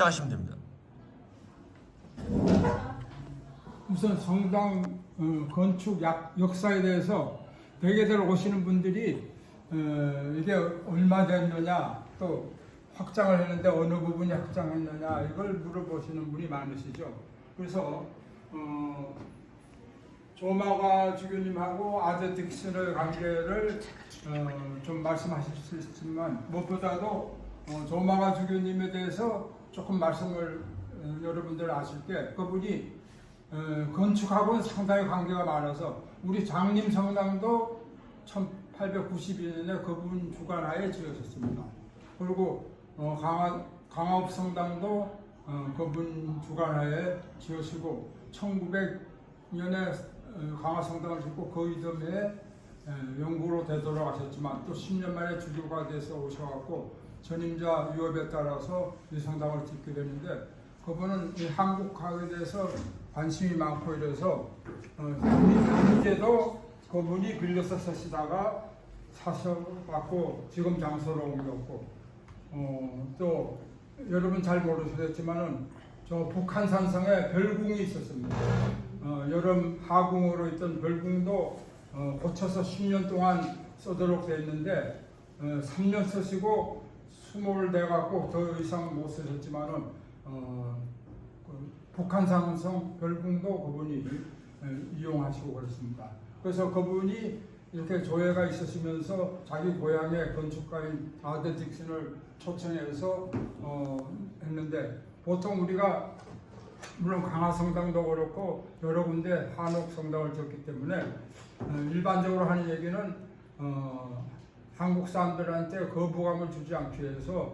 시작하시면 됩니다. 우선 성당 건축 역사에 대해서 대개들 오시는 분들이 이게 얼마 됐느냐, 또 확장을 했는데 어느 부분이 확장했느냐, 이걸 물어보시는 분이 많으시죠. 그래서 조마가 주교님하고 아드 딕슨의 관계를 좀 말씀하실 수 있지만, 무엇보다도 조마가 주교님에 대해서 조금 말씀을 여러분들 아실 게, 그분이 건축하고는 상당히 관계가 많아서 우리 장림 성당도 1892년에 그분 주관하에 지어졌습니다. 그리고 강화읍 성당도 그분 주관하에 지어지고 1900년에 강화 성당을 짓고 그 이듬해에 영국으로 되돌아가셨지만 또 10년 만에 주교가 돼서 오셔갖고 전임자 유업에 따라서 이 성당을 짓게 되는데, 그분은 이 한국학에 대해서 관심이 많고 이래서 이제도 그분이 빌려서 쓰시다가 사셔갖고 지금 장소로 옮겼고, 또 여러분 잘 모르시겠지만은 저 북한 산성에 별궁이 있었습니다. 여름 하궁으로 있던 별궁도 고쳐서 10년 동안 쓰도록 돼 있는데 3년 쓰시고 수몰 돼갖고 더 이상 못 쓰셨지만은 북한 산성 별궁도 그분이 이용하시고 그렇습니다. 그래서 그분이 이렇게 조회가 있으시면서 자기 고향의 건축가인 아드 딕슨을 초청해서 했는데, 보통 우리가 물론 강화성당도 그렇고 여러 군데 한옥성당을 지었기 때문에 일반적으로 하는 얘기는 한국 사람들한테 거부감을 주지 않기 위해서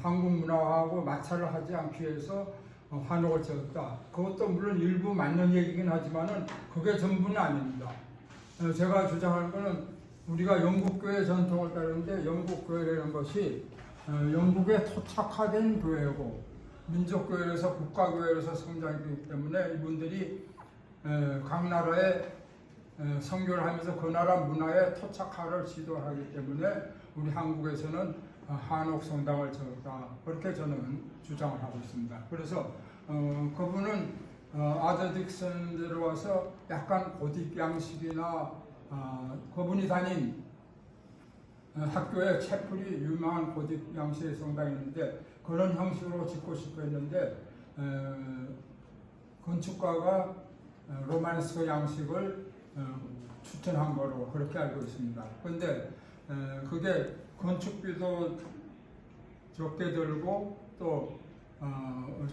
한국 문화하고 마찰을 하지 않기 위해서 한옥을 지었다. 그것도 물론 일부 맞는 얘기긴 하지만은 그게 전부는 아닙니다. 제가 주장하는 것은 우리가 영국교회 전통을 따르는데, 영국교회라는 것이 영국에 토착화된 교회고 민족교회에서 국가교회에서 성장했기 때문에 이분들이 각 나라에 선교를 하면서 그 나라 문화에 토착화를 시도하기 때문에 우리 한국에서는 한옥 성당을 지었다, 그렇게 저는 주장을 하고 있습니다. 그래서 그분은 아드 딕슨 들어와서 약간 고딕 양식이나 그분이 다닌 학교에 채플이 유명한 고딕 양식의 성당이 있는데 그런 형식으로 짓고 싶어 했는데 건축가가 로마네스크 양식을 추천한 거로 그렇게 알고 있습니다. 그런데 그게 건축비도 적게 들고 또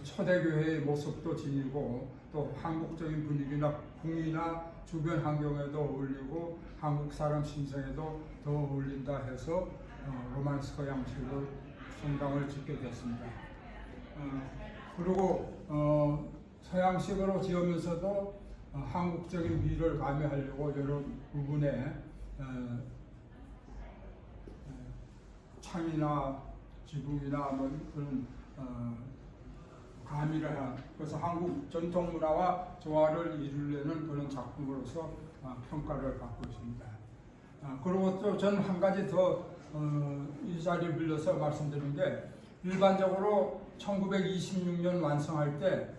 초대교회의 모습도 지니고 또 한국적인 분위기나 궁이나 주변 환경에도 어울리고 한국 사람 심성에도 더 어울린다 해서 로마네스크 양식으로 성당을 짓게 됐습니다. 그리고 서양식으로 지으면서도 한국적인 미를 가미하려고 여러 부분에 창이나 지붕이나 뭐 그런 가미를 한, 그래서 한국 전통 문화와 조화를 이루려는 그런 작품으로서 평가를 받고 있습니다. 그리고 또 저는 한 가지 더 이 자리를 빌려서 말씀드린 게, 일반적으로 1926년 완성할 때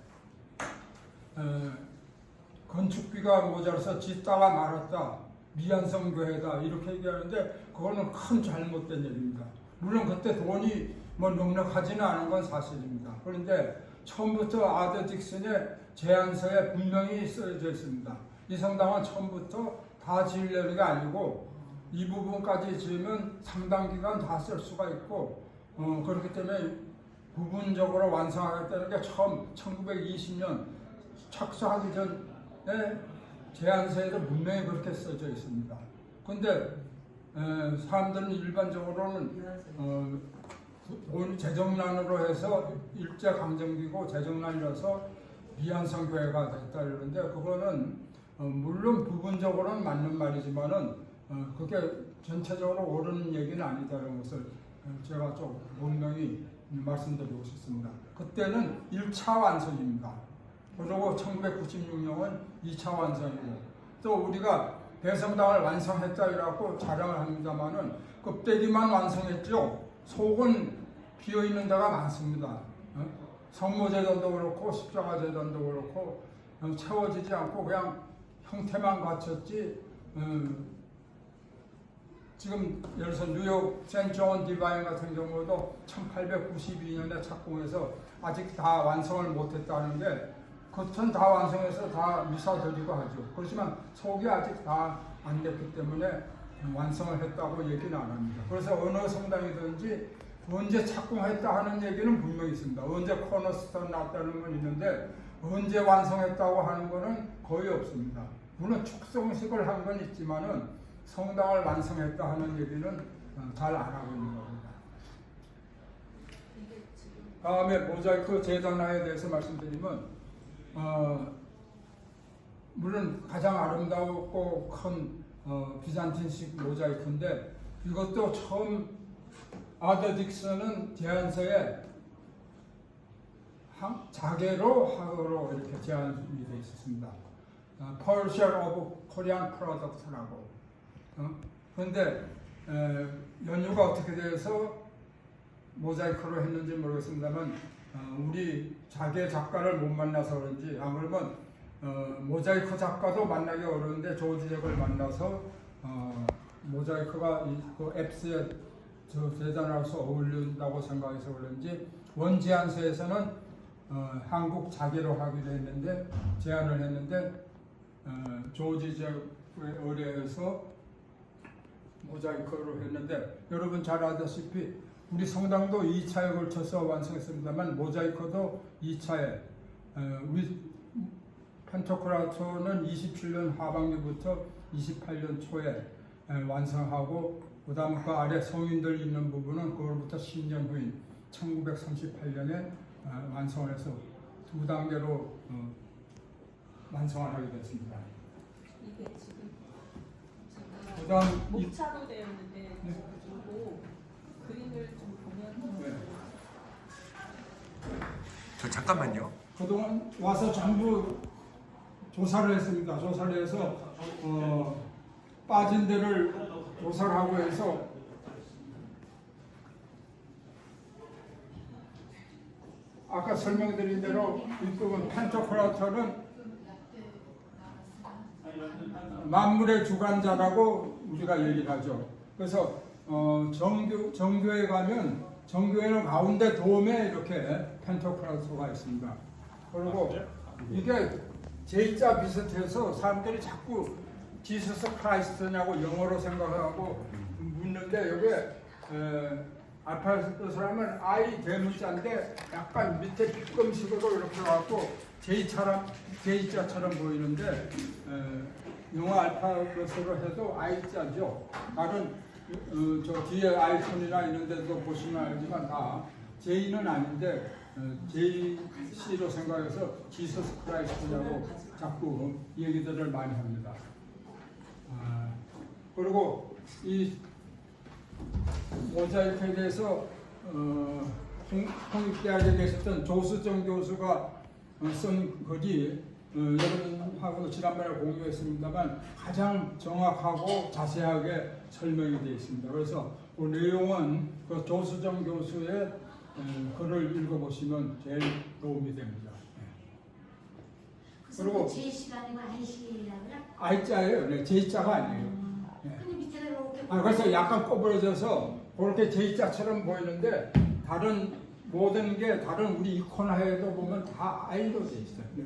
건축비가 모자라서 짓다가 말았다, 미완성 교회다 이렇게 얘기하는데 그거는 큰 잘못된 얘기입니다. 물론 그때 돈이 뭐 넉넉하지는 않은 건 사실입니다. 그런데 처음부터 아드 딕슨의 제안서에 분명히 쓰여져 있습니다. 이 성당은 처음부터 다 지으려는 게 아니고 이 부분까지 지으면 상당 기간 다 쓸 수가 있고 그렇기 때문에 부분적으로 완성하겠다는 게 처음 1920년 착수하기 전에 제안서에도 분명히 그렇게 써져 있습니다. 근데 사람들은 일반적으로는 재정난으로 해서 일제강점기고 재정난이라서 미완성 교회가 됐다 이러는데, 그거는 물론 부분적으로는 맞는 말이지만은 그게 전체적으로 옳은 얘기는 아니다라는 것을 제가 좀 분명히 말씀드리고 싶습니다. 그때는 1차 완성입니다. 그리고 1996년은 2차 완성이고, 또 우리가 대성당을 완성했다 이라고 자랑을 합니다만은 껍데기만 완성했죠. 속은 비어 있는 데가 많습니다. 성모제단도 그렇고 십자가제단도 그렇고 채워지지 않고 그냥 형태만 갖췄지. 지금 예를 들어서 뉴욕 센트존 디바인 같은 경우도 1892년에 착공해서 아직 다 완성을 못했다는 게 겉은 다 완성해서 다 미사 드리고 하죠. 그렇지만 속이 아직 다 안 됐기 때문에 완성을 했다고 얘기는 안 합니다. 그래서 어느 성당이든지 언제 착공했다 하는 얘기는 분명히 있습니다. 언제 코너스톤 났다는 건 있는데 언제 완성했다고 하는 거는 거의 없습니다. 물론 축성식을 한 건 있지만은 성당을 완성했다 하는 얘기는 잘 안 하고 있는 겁니다. 다음에 모자이크 재단화에 대해서 말씀드리면 물론 가장 아름다웠고 큰 비잔틴식 모자이크인데 이것도 처음 아더 딕슨은 제안서에 자개로 하으로 이렇게 제안이 되어 있었습니다. Partial of Korean Product라고. 그런데 연유가 어떻게 돼서 모자이크로 했는지 모르겠습니다만 우리 자개 작가를 못 만나서 그런지 안 그러면 모자이크 작가도 만나기 어려운데 조지잭을 만나서 모자이크가 그 앱스에 재단하고서 어울린다고 생각해서 그런지 원제안서에서는 한국 자개로 하기로 했는데 제안을 했는데 조지잭의 의뢰에서 모자이크로 했는데 여러분 잘 아다시피 우리 성당도 2차에 걸쳐서 완성했습니다만 모자이크도 2차에 펜토크라토는 27년 하반기부터 28년 초에 완성하고 그 다음 그 아래 성인들 있는 부분은 그로부터 10년 후인 1938년에 완성을 해서 두 단계로 완성을 하게 됐습니다. 이게 지금 그다음 목차로 되어 있는데 그리고 그림을 좀 보면 네. 저 잠깐만요. 그동안 와서 전부 조사를 했습니다. 조사를 해서 빠진 데를 조사를 하고 해서 아까 설명드린 대로 이쪽은 펜토크라토는 만물의 주관자라고 우리가 얘기를 하죠. 그래서 정교에 가면 정교회는 가운데 돔에 이렇게 펜토크라토가 있습니다. 그리고 이게 J자 비슷해서 사람들이 자꾸 지서스 크라이스트냐고 영어로 생각하고 묻는데 여기 알파벳 사람은 I 대문자인데 약간 밑에 빗금식으로 이렇게 와갖고 J자처럼 보이는데 영어 알파벳으로 해도 I자죠. 다른 저 뒤에 아이콘이나 이런 데도 보시면 알지만 다 J는 아닌데 JC로 생각해서 지서스 크라이스트냐고 자꾸 얘기들을 많이 합니다. 그리고 이 모자이크에 대해서 홍익대학에 계셨던 조수정 교수가 쓴 글이 여러분하고도 지난번에 공유했습니다만 가장 정확하고 자세하게 설명이 되어 있습니다. 그래서 그 내용은 그 조수정 교수의 글을 읽어보시면 제일 도움이 됩니다. 그리고 J씨가 아니고 I씨라고요? I자예요. 네, J자가 아니에요. 네. 근데 밑에가 이렇게 그래서 약간 꼬부러져서 그렇게 J자처럼 보이는데 다른 모든 게 다른 우리 이코나에도 보면 다 I로 돼 있어요. 네.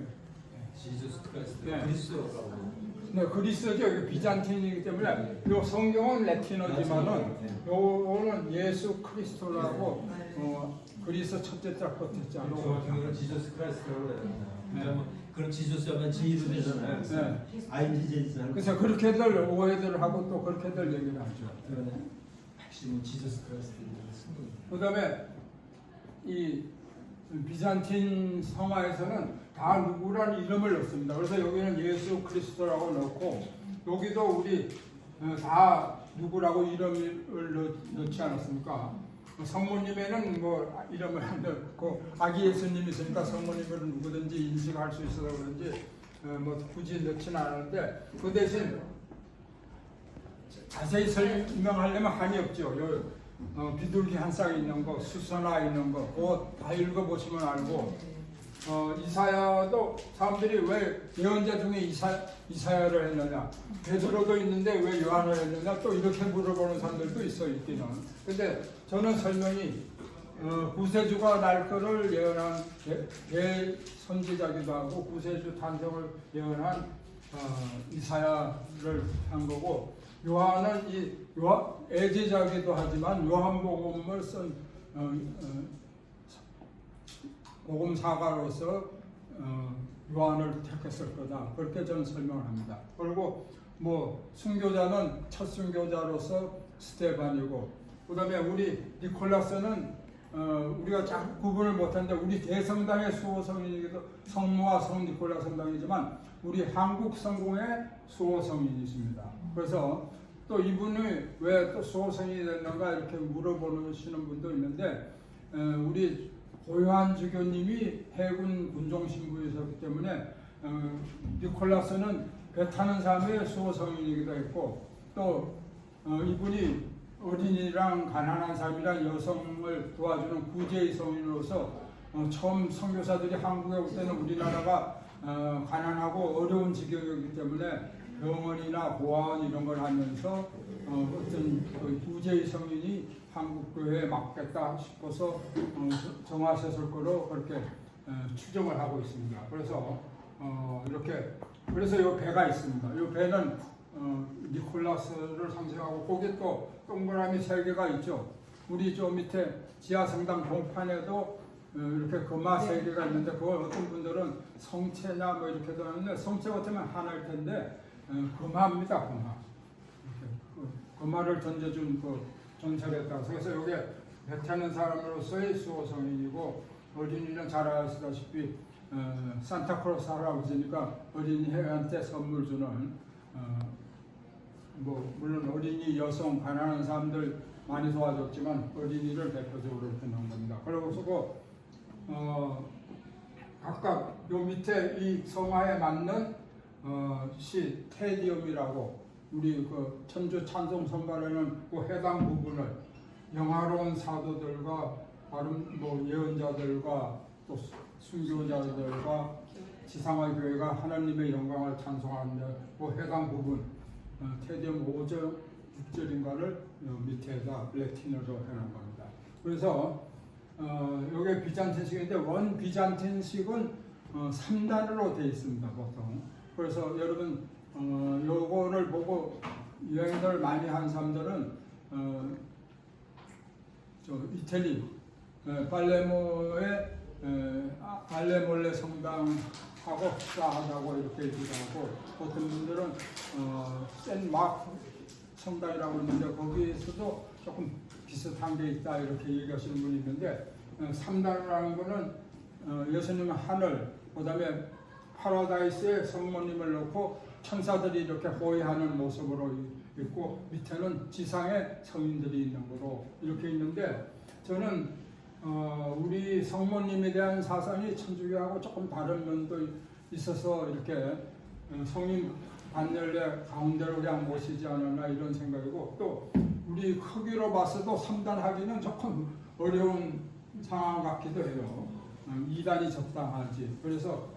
지저스 크라이스트 네. 그리스도라고. 네, 그리스도죠. 이게 비잔틴이기 때문에 요 성경은 라틴어지만은 요거는 예수 그리스도라고 그리스 첫째 자 첫째 자로 정확히는 지저스 크라이스트라고 해요. 네. 그러면 그럼 지저스하면 J로 되잖아요. 네. ING잖아요. 그래서 그렇게들 오해들 하고 또 그렇게들 얘기를 하죠. 그러네. 핵심은 지저스 크라이스트를 쓴 거예요. 그다음에 이 비잔틴 성화에서는 다 누구란 이름을 넣습니다. 그래서 여기는 예수 그리스도라고 넣고 여기도 우리 다 누구라고 이름을 넣지 않았습니까? 성모님에는 뭐 이름을 안 넣고 아기 예수님이 있으니까 성모님을 누구든지 인식할 수 있어서 그런지 뭐 굳이 넣지는 않았는데 그 대신 자세히 설명하려면 한이 없죠. 비둘기 한 쌍 있는 거, 수선화 있는 거, 그거 다 읽어보시면 알고, 이사야도 사람들이 왜 예언자 중에 이사야를 했느냐, 베드로도 있는데 왜 요한을 했느냐, 또 이렇게 물어보는 사람들도 있어 있기는. 근데 저는 설명이 구세주가 날 거를 예언한 선지자기도 하고 구세주 탄생을 예언한 이사야를 한 거고, 요한은 애제자기도 하지만 요한복음을 쓴 복음사가로서 요한을 택했을 거다. 그렇게 저는 설명을 합니다. 그리고 순교자는 첫 순교자로서 스테반이고, 그 다음에 우리 니콜라스는 우리가 잘 구분을 못하는데 우리 대성당의 수호성인이기도, 성모와 성 니콜라 성당이지만 우리 한국 성공의 수호성인이십니다. 그래서 또 이분이 왜 또 수호성인이 됐는가 이렇게 물어보시는 분도 있는데, 우리 고요한 주교님이 해군 군종 신부이셨기 때문에 니콜라스는 배 타는 사람의 수호성인이기도 했고, 또 이분이 어린이랑 가난한 사람이랑 여성을 도와주는 구제의 성인으로서 처음 선교사들이 한국에 올 때는 우리나라가 가난하고 어려운 지경이기 때문에 병원이나 보안 이런 걸 하면서 어떤 구제의 성인이 한국 교회에 맞겠다 싶어서 정하셨을 거로 그렇게 추정을 하고 있습니다. 그래서 이렇게 그래서 이 배가 있습니다. 이 배는 니콜라스를 상징하고, 거기 또 동그라미 3개가 있죠. 우리 저 밑에 지하성당 동판에도 이렇게 금화 3개가 있는데, 그걸 어떤 분들은 성체냐 이렇게도 하는데, 성체 같으면 하나일 텐데 금화입니다. 금화. 금화를 던져준 전설에 따라서. 그래서 이게 배 타는 사람으로서의 수호성인이고, 어린이는 잘 아시다시피 산타크로스 할아버지니까 어린이한테 선물 주는, 물론 어린이, 여성, 가난한 사람들 많이 도와줬지만 어린이를 대표적으로 이렇게 넣은 겁니다. 그리고 각각 요 밑에 이 성화에 맞는 시 테디움이라고, 우리 천주 찬송 선발에는 그 해당 부분을 영화로운 사도들과 예언자들과 또 순교자들과 지상화 교회가 하나님의 영광을 찬송하는데, 그 해당 부분 테디움 5절 6절인가를 밑에다 레틴어로 해놓은 겁니다. 그래서 이게 비잔틴식인데, 원 비잔틴식은 3단으로 되어 있습니다, 보통. 그래서 여러분 요거를 보고 여행을 많이 한 사람들은 이태리 팔레모의 알레몰레 성당하고 흡사하다고 이렇게 얘기를 하고, 어떤 분들은 센마크 성당이라고 그러는데 거기에서도 조금 비슷한 게 있다 이렇게 얘기하시는 분이 있는데, 3단이라는 거는 예수님의 하늘, 그 다음에 파라다이스에 성모님을 놓고 천사들이 이렇게 호위하는 모습으로 있고, 밑에는 지상에 성인들이 있는 거로 이렇게 있는데, 저는 우리 성모님에 대한 사상이 천주교하고 조금 다른 면도 있어서 이렇게 성인 반열에 가운데로 그냥 모시지 않았나 이런 생각이고, 또 우리 크기로 봤어도 3단 하기는 조금 어려운 상황 같기도 해요. 2단이 적당하지. 그래서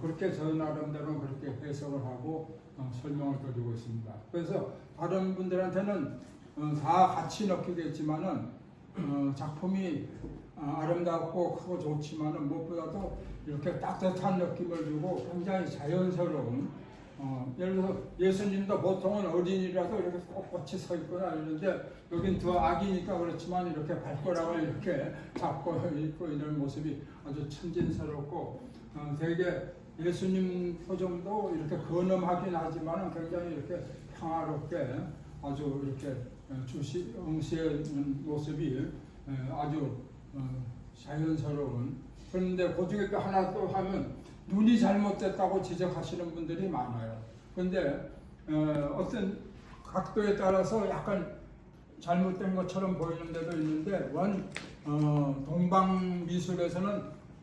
그렇게 저 나름대로 그렇게 해석을 하고 설명을 드리고 있습니다. 그래서 다른 분들한테는 다 같이 넣기겠지만은 작품이 아름답고 크고 좋지만은 무엇보다도 이렇게 따뜻한 느낌을 주고 굉장히 자연스러운, 예를 들어서 예수님도 보통은 어린이라도 이렇게 꼿꼿이 서 있거나 이러는데, 여긴 더 아기니까 그렇지만 이렇게 발가락을 이렇게 잡고 있고 이런 모습이 아주 천진스럽고, 되게 예수님 표정도 이렇게 근엄하긴 하지만 굉장히 이렇게 평화롭게 아주 이렇게 응시하는 모습이 아주 자연스러운. 그런데 그 중에 또 하나 또 하면 눈이 잘못됐다고 지적하시는 분들이 많아요. 그런데 어떤 각도에 따라서 약간 잘못된 것처럼 보이는 데도 있는데, 동방 미술에서는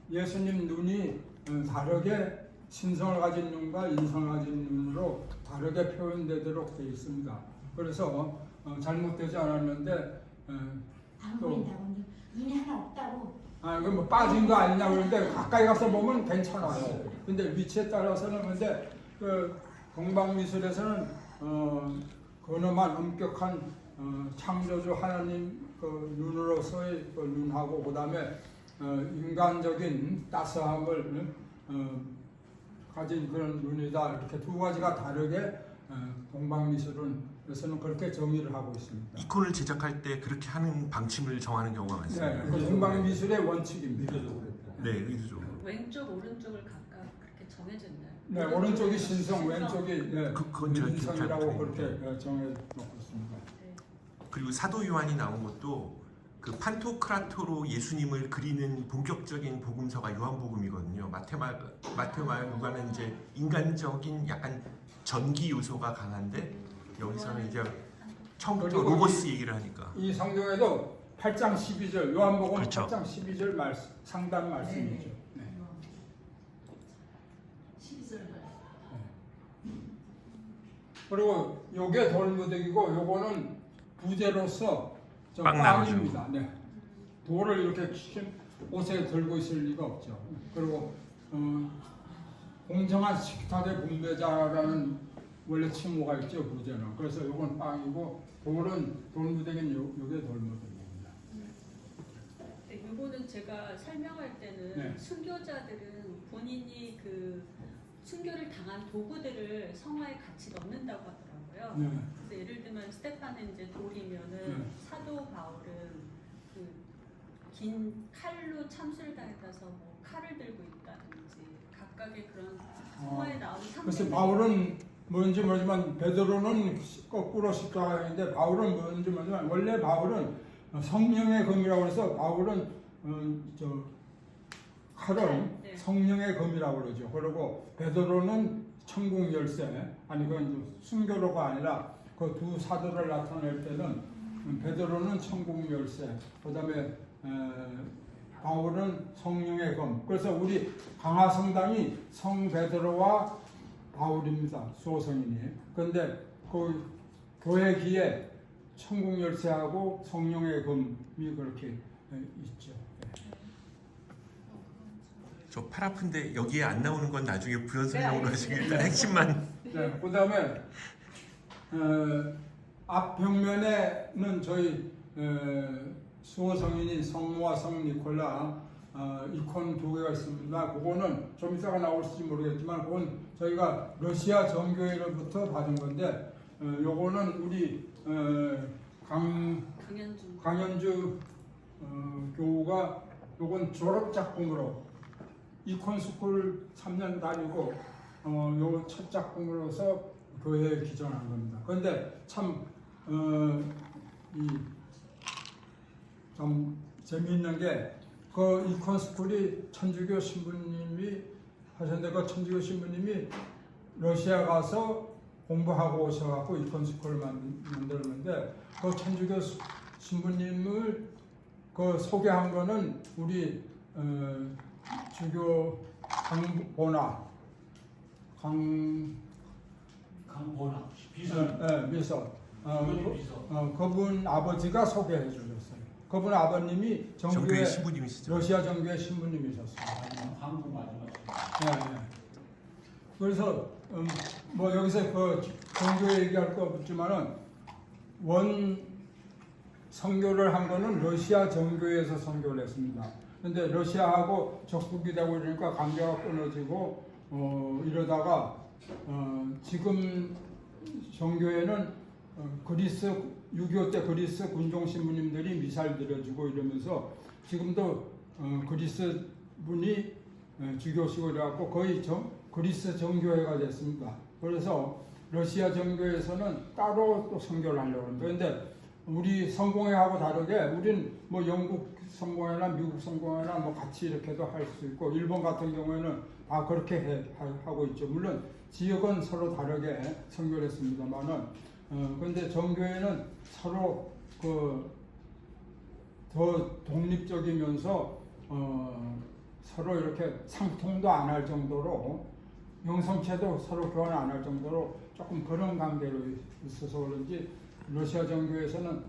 예수님 눈이 다르게 신성을 가진 눈과 인성을 가진 눈으로 다르게 표현되도록 되어 있습니다. 그래서 잘못되지 않았는데 안 보인다고 눈이 하나 없다고. 아, 그 뭐 빠진 거 아니냐 그러는데 가까이 가서 보면 괜찮아요. 근데 위치에 따라서는 근데 그 동방미술에서는 그놈한 엄격한 창조주 하나님 그 눈으로서의 그 눈하고 그다음에 인간적인 따스함을 가진 그런 눈이다. 이렇게 두 가지가 다르게 동방미술에서는 그렇게 정의를 하고 있습니다. 이콘을 제작할 때 그렇게 하는 방침을 정하는 경우가 많습니다. 네, 그 동방미술의 원칙입니다. 네, 의도적으로. 왼쪽 오른쪽을 각각 그렇게 정해져 있나요? 네, 오른쪽이 신성, 왼쪽이 그건 제가 기억이 잘 인성이라고 못하는데. 그렇게 정해놓고 있습니다. 네. 그리고 사도 요한이 나온 것도 그 판토크라토로 예수님을 그리는 본격적인 복음서가 요한복음이거든요. 마테오, 누가는 이제 인간적인 약간 전기 요소가 강한데 여기서는 이제 처음부터 그리고 로고스 얘기를 하니까. 이 성경에도 8장 12절, 요한복음 그렇죠. 8장 12절 말씀, 상단 말씀이죠. 네. 12절. 그리고 요게 돌무더기고 요거는 부제로서 저 빵 빵입니다. 네. 돌을 이렇게 옷에 들고 있을 리가 없죠. 그리고 공정한 식탁의 분배자라는 원래 칭호가 있죠, 부제는. 그래서 요건 빵이고 돌무더기는 요게 돌무더기입니다. 네, 이거는 제가 설명할 때는 네. 순교자들은 본인이 그 순교를 당한 도구들을 성화에 같이 넣는다고 하더라고요. 네. 그래서 예를 들면 스테판은 이제 돌이면은 네. 사도 바울은 그 긴 칼로 참술당해서 뭐 칼을 들고 있다든지 각각의 그런 성화에 나오는 그래서 상징. 바울은 뭔지 모르지만 베드로는 거꾸로 십자가인데 바울은 뭔지 모르지만 원래 바울은 성령의 검이라고 해서 바울은 저 칼을 네. 성령의 검이라고 그러죠. 그리고 베드로는 천국 열쇠 아니 그건 순교로가 아니라 그 두 사도를 나타낼 때는 베드로는 천국 열쇠 그다음에 바울은 성령의 검. 그래서 우리 강화성당이 성 베드로와 바울입니다. 수호성인이. 그런데 그 교회기에 천국 열쇠하고 성령의 검이 그렇게 있죠. 저 팔 아픈데 여기에 안 나오는 건 나중에 부연 설명으로 네, 하시고 알겠습니다. 일단 핵심만. 네, 그다음에 앞 벽면에는 저희 수호성인인 성모와 성 니콜라 이콘 두 개가 있습니다. 그거는 좀 이따가 나올지 모르겠지만 그건 저희가 러시아 정교회로부터 받은 건데 요거는 우리 강현주 교우가 요건 졸업 작품으로 이콘 스쿨 3년 다니고 요 첫 작품으로서 교회에 기증한 겁니다. 그런데 참 좀 재미있는 게 그 이콘 스쿨이 천주교 신부님이 하셨는데 그 천주교 신부님이 러시아 가서 공부하고 오셔갖고 이콘 스쿨을 만들었는데 그 천주교 신부님을 그 소개한 거는 우리 주교 강보나 비서 그분 아버지가 소개해 주셨어요. 그분 아버님이 정교회 신부님이시죠. 러시아 정교회 신부님이셨어요. 한국 마지막. 네. 그래서 뭐 여기서 그 정교회 얘기할 거 없지만은 원 선교를 한 거는 러시아 정교회에서 선교를 했습니다. 근데 러시아하고 적국이 되고 이러니까 관계가 끊어지고 이러다가 지금 정교회는 그리스 6.25 때 그리스 군종 신부님들이 미사일 들여주고 이러면서 지금도 그리스 분이 주교시고 이래갖고 거의 그리스 정교회가 됐습니다. 그래서 러시아 정교회에서는 따로 또 선교를 하려고 합니다. 그런데 우리 성공회하고 다르게 우리는 뭐 영국 성공회나 미국 성공회나 뭐 같이 이렇게도 할 수 있고 일본 같은 경우에는 다 그렇게 하고 있죠. 물론 지역은 서로 다르게 선교를 했습니다만은 그런데 정교회는 서로 더 독립적이면서 서로 이렇게 상통도 안 할 정도로 영성체도 서로 교환 안 할 정도로 조금 그런 관계로 있어서 그런지 러시아 정교회에서는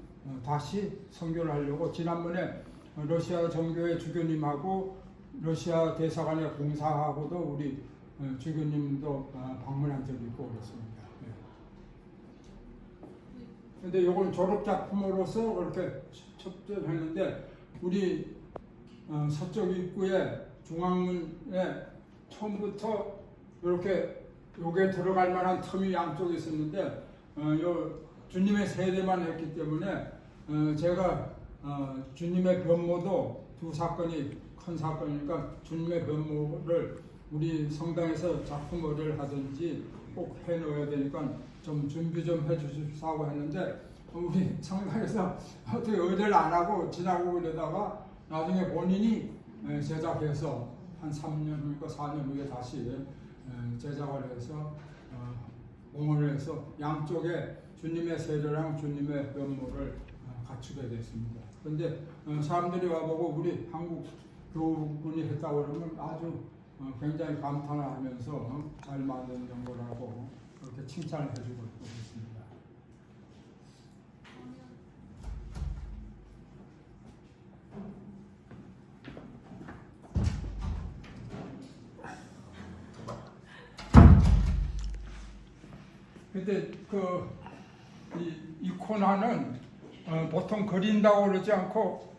다시 선교를 하려고 지난번에 러시아 정교회 주교님하고 러시아 대사관의 공사하고도 우리 주교님도 방문한 적이 있고 그렇습니다. 그런데 이건 졸업 작품으로서 그렇게 첩재했는데 우리 서쪽 입구에 중앙문에 처음부터 이렇게 요게 들어갈 만한 틈이 양쪽에 있었는데 요 주님의 세례만 했기 때문에 제가 주님의 변모도 두 사건이 큰 사건이니까 주님의 변모를 우리 성당에서 작품 의뢰를 하든지 꼭 해놓아야 되니까 좀 준비 좀 해주십사고 했는데 우리 성당에서 어떻게 의뢰를 안 하고 지나고 그러다가 나중에 본인이 제작해서 한 3년 후니까 4년 후에 다시 제작을 해서 공헌을 해서 양쪽에 주님의 세례랑 주님의 면모를 갖추게 됐습니다. 그런데 사람들이 와보고 우리 한국 교우분이 했다고 그러면 아주 굉장히 감탄을 하면서 잘 만든 거라고 그렇게 칭찬을 해주고 있습니다. 근데 이 코나는 보통 그린다고 그러지 않고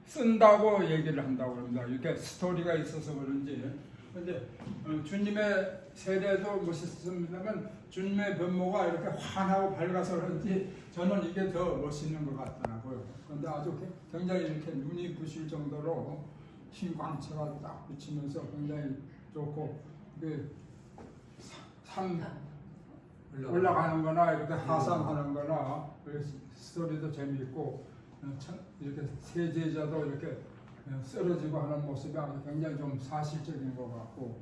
쓴다고 얘기를 한다고 합니다. 이렇게 스토리가 있어서 그런지. 근데 주님의 세례도 멋있습니다만 주님의 변모가 이렇게 환하고 밝아서 그런지 저는 이게 더 멋있는 것 같더라고요. 그런데 아주 굉장히 이렇게 눈이 부실 정도로 흰광채가 딱 비치면서 굉장히 좋고 산 올라가는 거나 이렇게 하산하는 거나 스토리도 재미있고 이렇게 세제자도 이렇게 쓰러지고 하는 모습이 아주 굉장히 좀 사실적인 것 같고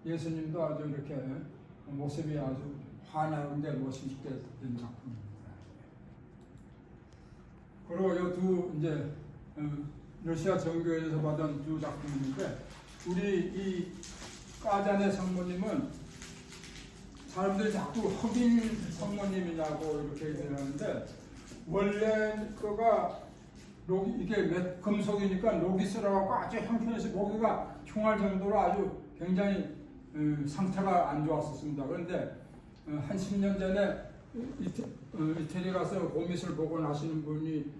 예수님도 아주 이렇게 모습이 아주 환한데 멋있게 된 작품입니다. 그리고 이 두 이제 러시아 정교회에서 받은 두 작품인데 우리 이 까자네 성모님은 사람들이 자꾸 흑인 성모님이냐고 이렇게 얘기하는데 원래 거가 이게 금속이니까 녹이 쓸어갖고 아주 형편에서 보기가 흉할 정도로 아주 굉장히 상태가 안 좋았었습니다. 그런데 한 10년 전에 이태리 가서 고미술 복원하시는 분이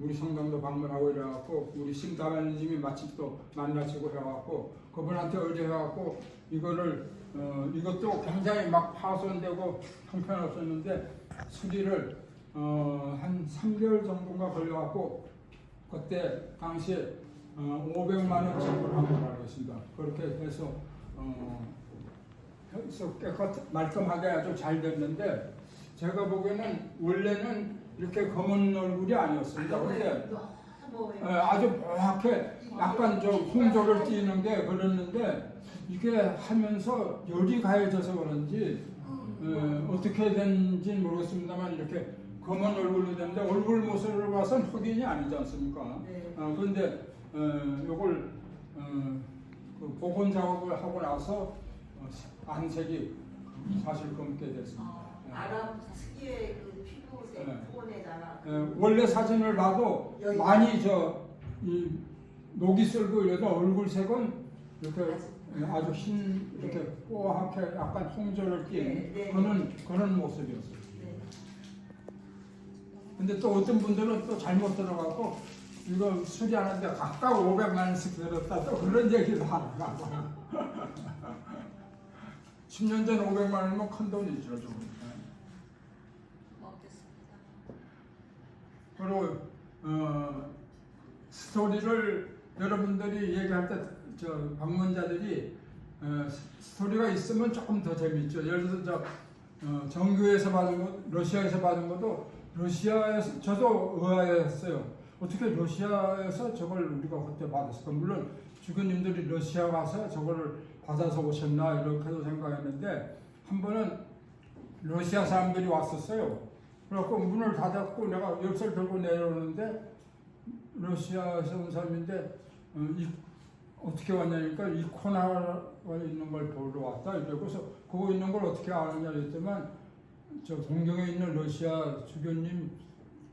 우리 성당도 방문하고 이래갖고 우리 심다바님이 마침 또 만나시고 해갖고 그분한테 의뢰해갖고 이것도 굉장히 막 파손되고 형편없었는데 수리를 한 3개월 정도가 걸려갖고 그때 당시에 500만 원 지불을 한 걸 알고 있습니다. 그렇게 해서 말끔하게 아주 잘 됐는데 제가 보기에는 원래는 이렇게 검은 얼굴이 아니었습니다. 근데 아주 묘하게 약간 좀 홍조를 띠는 게 그랬는데 이게 하면서 열이 가해져서 그런지 어떻게 된지 모르겠습니다만 이렇게 검은 얼굴이 됐는데 얼굴 모습을 봐서는 흑인이 아니지 않습니까? 그런데 이걸 그 복원 작업을 하고 나서 안색이 사실 검게 됐습니다. 아랍 특유의 그 피부색 부분에다가 원래 사진을 봐도 여기. 많이 이 녹이 쓸고 이래도 얼굴 색은 이렇게 아주 흰 이렇게 뽀얗게 약간 홍조를 띈 그런 모습이었어요. 네. 근데 또 어떤 분들은 또 잘못 들어가고 이거 수리하는데 각각 500만 원씩 들었다 또 그런 얘기도 하더라고. 10년 전 500만 원이면 큰 돈이죠. 좀. 먹겠습니다. 그리고 스토리를 여러분들이 얘기할 때 방문자들이 스토리가 있으면 조금 더 재밌죠. 예를 들어서 정교에서 받은 것, 러시아에서 받은 것도 러시아에서 저도 의아했어요. 어떻게 러시아에서 저걸 우리가 그때 받았을까? 물론 주교님들이 러시아 가서 저걸 받아서 오셨나 이렇게도 생각했는데 한 번은 러시아 사람들이 왔었어요. 그래갖고 문을 닫았고 내가 열쇠를 들고 내려오는데 러시아에서 온 사람인데 어떻게 왔냐니까 이 코나가 있는 걸 보러 왔다 이러고서 그거 있는 걸 어떻게 아느냐 했더만 저 동경에 있는 러시아 주교님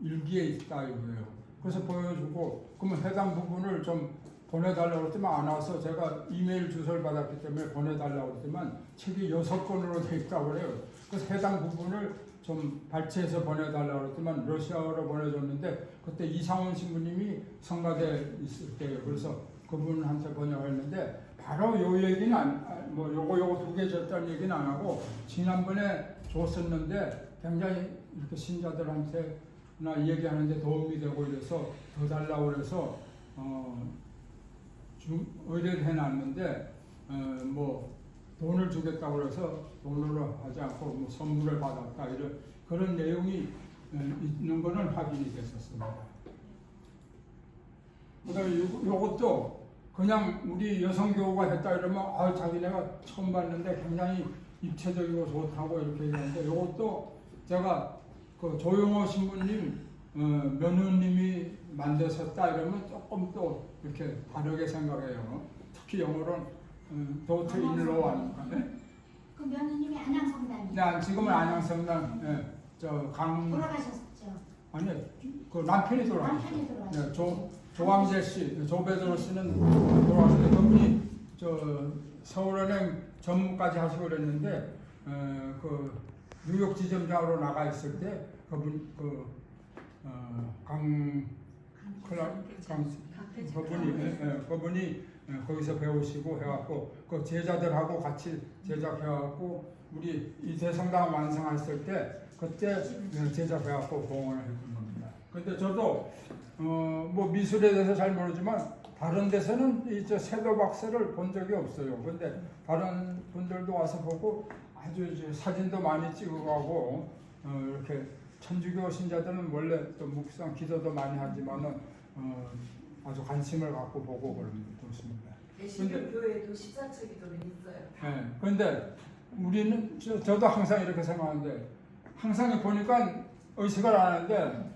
일기에 있다 이거예요. 그래서 보여주고 그러면 해당 부분을 좀 보내달라고 했지만 안 와서 제가 이메일 주소를 받았기 때문에 보내달라고 했지만 책이 6권으로 돼 있다고 그래요. 그래서 해당 부분을 좀 발췌해서 보내달라고 했지만 러시아어로 보내줬는데 그때 이상원 신부님이 성가대에 있을 때예요. 그래서 그분한테 번역했는데 바로 요 얘기는 뭐 요거 2개 줬다는 얘기는 안 하고 지난번에 줬었는데 굉장히 이렇게 신자들한테 나 얘기하는데 도움이 되고 이래서 더 달라고 그래서 의뢰를 해놨는데 뭐 돈을 주겠다고 그래서 돈으로 하지 않고 뭐 선물을 받았다 이런 그런 내용이 있는 거는 확인이 됐었습니다. 그다음에 요것도 그냥 우리 여성교우가 했다 이러면 자기네가 처음 봤는데 굉장히 입체적이고 좋다고 이렇게 얘기하는데 요것도 제가 그 조용호 신부님 며느님이 만드셨다 이러면 조금 또 이렇게 다르게 생각해요. 특히 영어로는 도트 인로 아닙니까? 네? 그 며느님이 안양성당이에요. 네, 지금은 안양성당 돌아가셨죠. 아니 그 남편이 돌아가셨어요. 남편이 돌아가셨죠. 네, 조광재 씨, 조배드로 씨는 돌아가셨는데 그분이 서울은행 전무까지 하시고 그랬는데 그 뉴욕 지점장으로 나가 있을 때 그분 그분이 거기서 배우시고 해갖고 그 제자들하고 같이 제작해갖고 우리 이 대성당 완성했을 때 그때 제작해갖고 봉헌을 했던 겁니다. 근데 저도 뭐 미술에 대해서 잘 모르지만 다른 데서는 이 세도 박사를 본 적이 없어요. 근데 다른 분들도 와서 보고 아주 이제 사진도 많이 찍어가고 이렇게 천주교 신자들은 원래 또 묵상 기도도 많이 하지만은 아주 관심을 갖고 보고 그렇습니다. 대신교 교회도 14차 기도는 있어요. 네. 그런데 우리는 저도 항상 이렇게 생각하는데 항상 보니까 의식을 안 하는데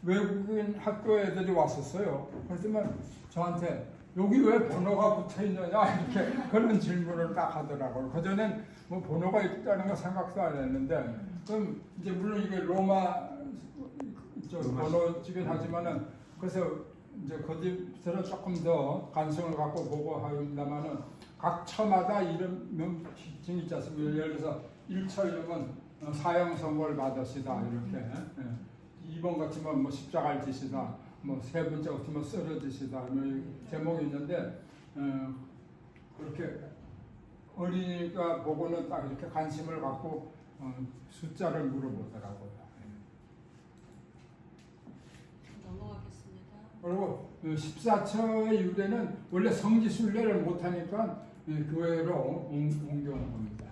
외국인 학교 애들이 왔었어요. 그랬더니 저한테 여기 왜 번호가 붙어 있느냐 이렇게 그런 질문을 딱 하더라고요. 그전엔 뭐 번호가 있다는 거 생각도 안 했는데 그럼 이제 물론 이게 로마 번호집이긴 하지만은 그래서 이제 거기서는 조금 더 관심을 갖고 보고 합니다만은 각 처마다 이름 명칭이 있지 않습니까? 예를 들어서 1처 이름은 사형 선고를 받으시다 이렇게 2번 같으면 뭐 십자가를 지시다 뭐 세 번째 같으면 쓰러지시다 뭐 제목이 있는데 그렇게 어린이가 보고는 딱 이렇게 관심을 갖고 숫자를 물어보더라고요. 넘어가겠습니다. 그리고 14처의 유래는 원래 성지순례를 못하니까 교회로 옮겨온 겁니다.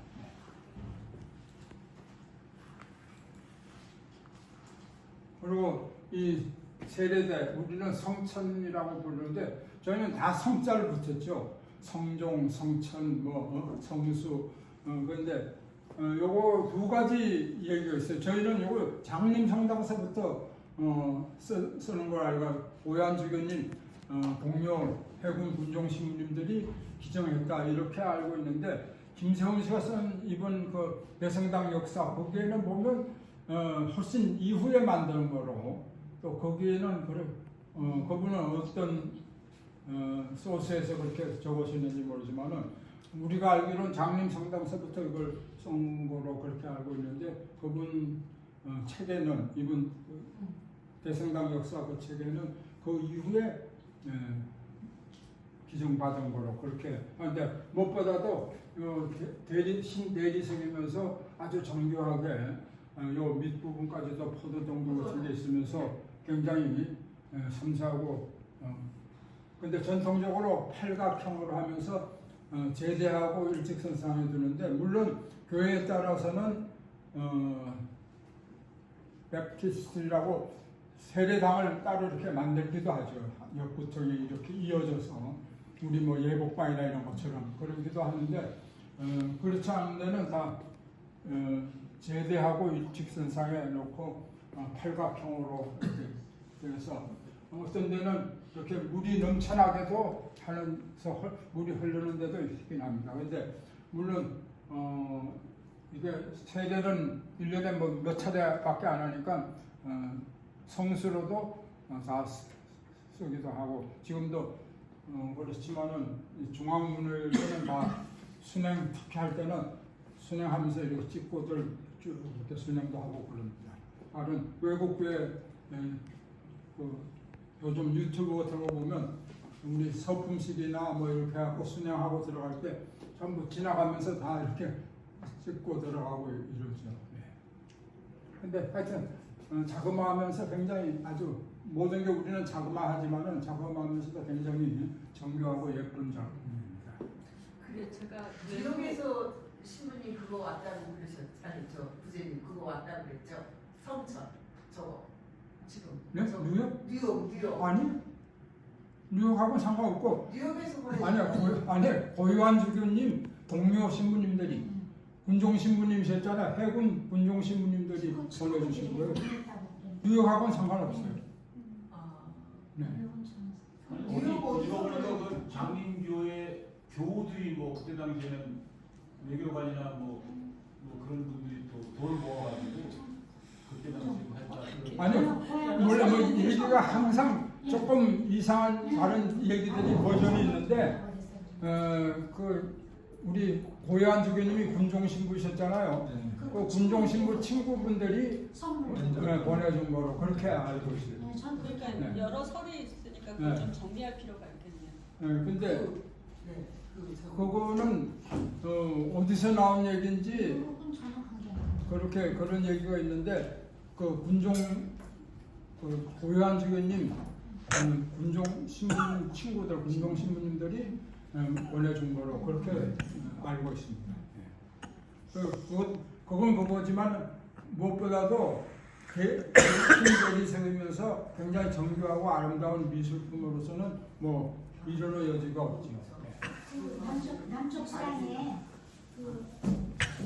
그리고 이 세례대 우리는 성천이라고 부르는데 저희는 다 성자를 붙였죠. 성종, 성천, 뭐 성수. 그런데 요거 2가지 얘기가 있어요. 저희는 요거 장림 성당서부터 쓰는 걸 알고 오얀주교님 동료 해군 군종 신부님들이 기정했다 이렇게 알고 있는데 김세훈 씨가 쓴 이번 그 대성당 역사 거기에는 보면 훨씬 이후에 만든 거로 또 거기에는 그분은 어떤 소스에서 그렇게 적으시는지 모르지만은 우리가 알기로는 장림 성당서부터 이걸 쓴 거로 그렇게 알고 있는데 그분 책에는 이분 대성당 역사 그 책에는 그 이후에 기증받은 거로 그렇게 하는데 무엇보다도 신대리석이면서 아주 정교하게 요 밑부분까지도 포도동도 같은 게 있으면서 굉장히 섬세하고 근데 전통적으로 팔각형으로 하면서 제대하고 일직선상에 두는데 물론 교회에 따라서는 베프티스트라고 세례당을 따로 이렇게 만들기도 하죠. 옆구통이 이렇게 이어져서 우리 뭐 예복방이나 이런 것처럼 그러기도 하는데 그렇지 않은 데는 다 제대하고 일직선상에 놓고 팔각형으로 이렇게 그래서 어떤 데는 이렇게 물이 넘쳐나게도 하면서 물이 흐르는 데도 있긴 합니다. 그런데 물론 이게 세례는 1년에 뭐 몇 차례밖에 안 하니까 성수로도 다 쓰기도 하고 지금도 그렇지만은 이 중앙문을는 다 순행 특히 할 때는 순행하면서 이렇게 찍고들 쭉 이렇게 순행도 하고 그럽니다. 다른 외국교회 그 요즘 유튜브 같은 거 보면 우리 서품식이나 뭐 이렇게 하고 순행하고 들어갈 때 전부 지나가면서 다 이렇게 찍고 들어가고 이러죠. 네. 근데 하여튼 자그마하면서 굉장히 아주 모든 게 우리는 자그마하지만은 자그마하면서도 굉장히 정교하고 예쁜 작품입니다. 그래 제가 뉴욕에서 신부님 그거 왔다고 그러셨잖아요. 저 부제님 그거 왔다고 그랬죠. 성천 저거 지금. 네? 저- 뉴욕? 뉴욕. 아니 뉴욕하고는 상관없고 뉴욕에서 보내신 아니 고유한 주교님 동료 신부님들이 군종 신부님이셨잖아요. 해군 군종 신부님들이 보내주신 거예요. 뉴욕하고는 상관없어요. 아, 네. 어디 보니까 그 장림교회 교우들이 뭐 그때 당시에는 외교관이나 뭐 그런 분들이 또 돈을 모아가지고 그때 당시에 했다. 아니 원래 뭐 얘기가 항상 조금 이상한 다른 얘기들이 버전이 있는데 그 우리 고요한 주교님이 군종 신부셨잖아요. 그 군종 신부 친구분들이 선물. 보내준 거로 그렇게 알고 있어요. 네, 전 그렇게 그러니까 네. 여러 설이 있으니까 그걸 네. 좀 정리할 필요가 있겠네요. 근데 네, 그거는 어디서 나온 얘기인지 그건 저는 관계없어요. 그렇게 그런 얘기가 있는데 그 군종 그 고요한 주교님 군종 신부님 친구들 군종 신부님들이 보내준 거로 그렇게 알고 있습니다. 그건 그거지만 무엇보다도 힘들이 세우면서 굉장히 정교하고 아름다운 미술품으로서는 뭐 이론의 여지가 없죠. 그 남쪽 수랑에 그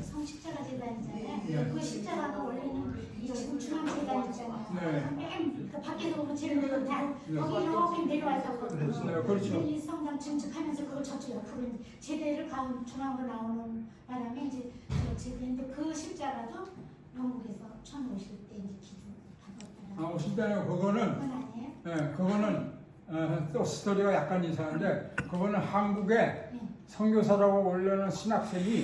성십자가 재단이잖아요. 네. 그 십자가가 원래는 이 지금 중앙 재단 있잖아요. 네. 맨그 밖에서 보면 제일 단 네. 거기 이렇게 내려와서 네, 그렇죠. 이 성당 증축하면서 그걸 저쪽 옆으로 이제 제대를 가운 중앙으로 나오는 바람에 이제 그 제대인데 그 십자가도 영국에서 1050대 이제 기준 받았다라는. 실제로 그거는 그건 아니에요? 그거는 또 스토리가 약간 이상한데 그거는 한국에 네. 선교사라고 원래는 신학생이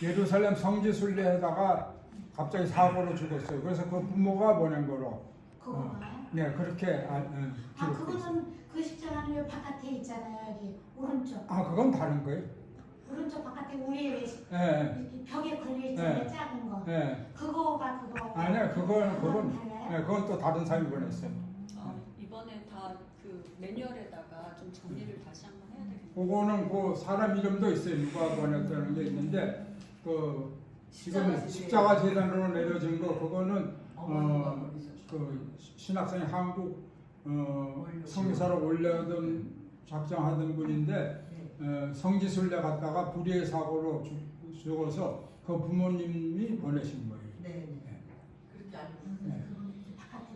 예루살렘 성지순례에다가 갑자기 사고로 죽었어요. 그래서 그 부모가 보낸 거로. 그거가요? 네, 그렇게 기록돼 있어요. 그거는 그 십자가는 여기 바깥에 있잖아요. 여기 오른쪽. 그건 다른 거예요. 오른쪽 바깥에 위에 왜 네, 이렇게 벽에 걸려 있잖아요. 네. 작은 거. 네. 그거가 그거. 아니야, 그건 달라요? 네, 그건 또 다른 사람이 보냈어요. 이번에 다 그 매뉴얼에다가 좀 정리를 다시 한번 해야 되겠네요. 그거는 그 사람 이름도 있어요. 누가 보냈다는 게 있는데 그 지금 십자가 재단으로 내려진 거 그거는 그 신학생이 한국 성교사로 올려던 작정하던 분인데 성지순례 갔다가 불의의 사고로 죽어서 그 부모님이 보내신 거예요. 네, 그렇게 알고 네. 바깥에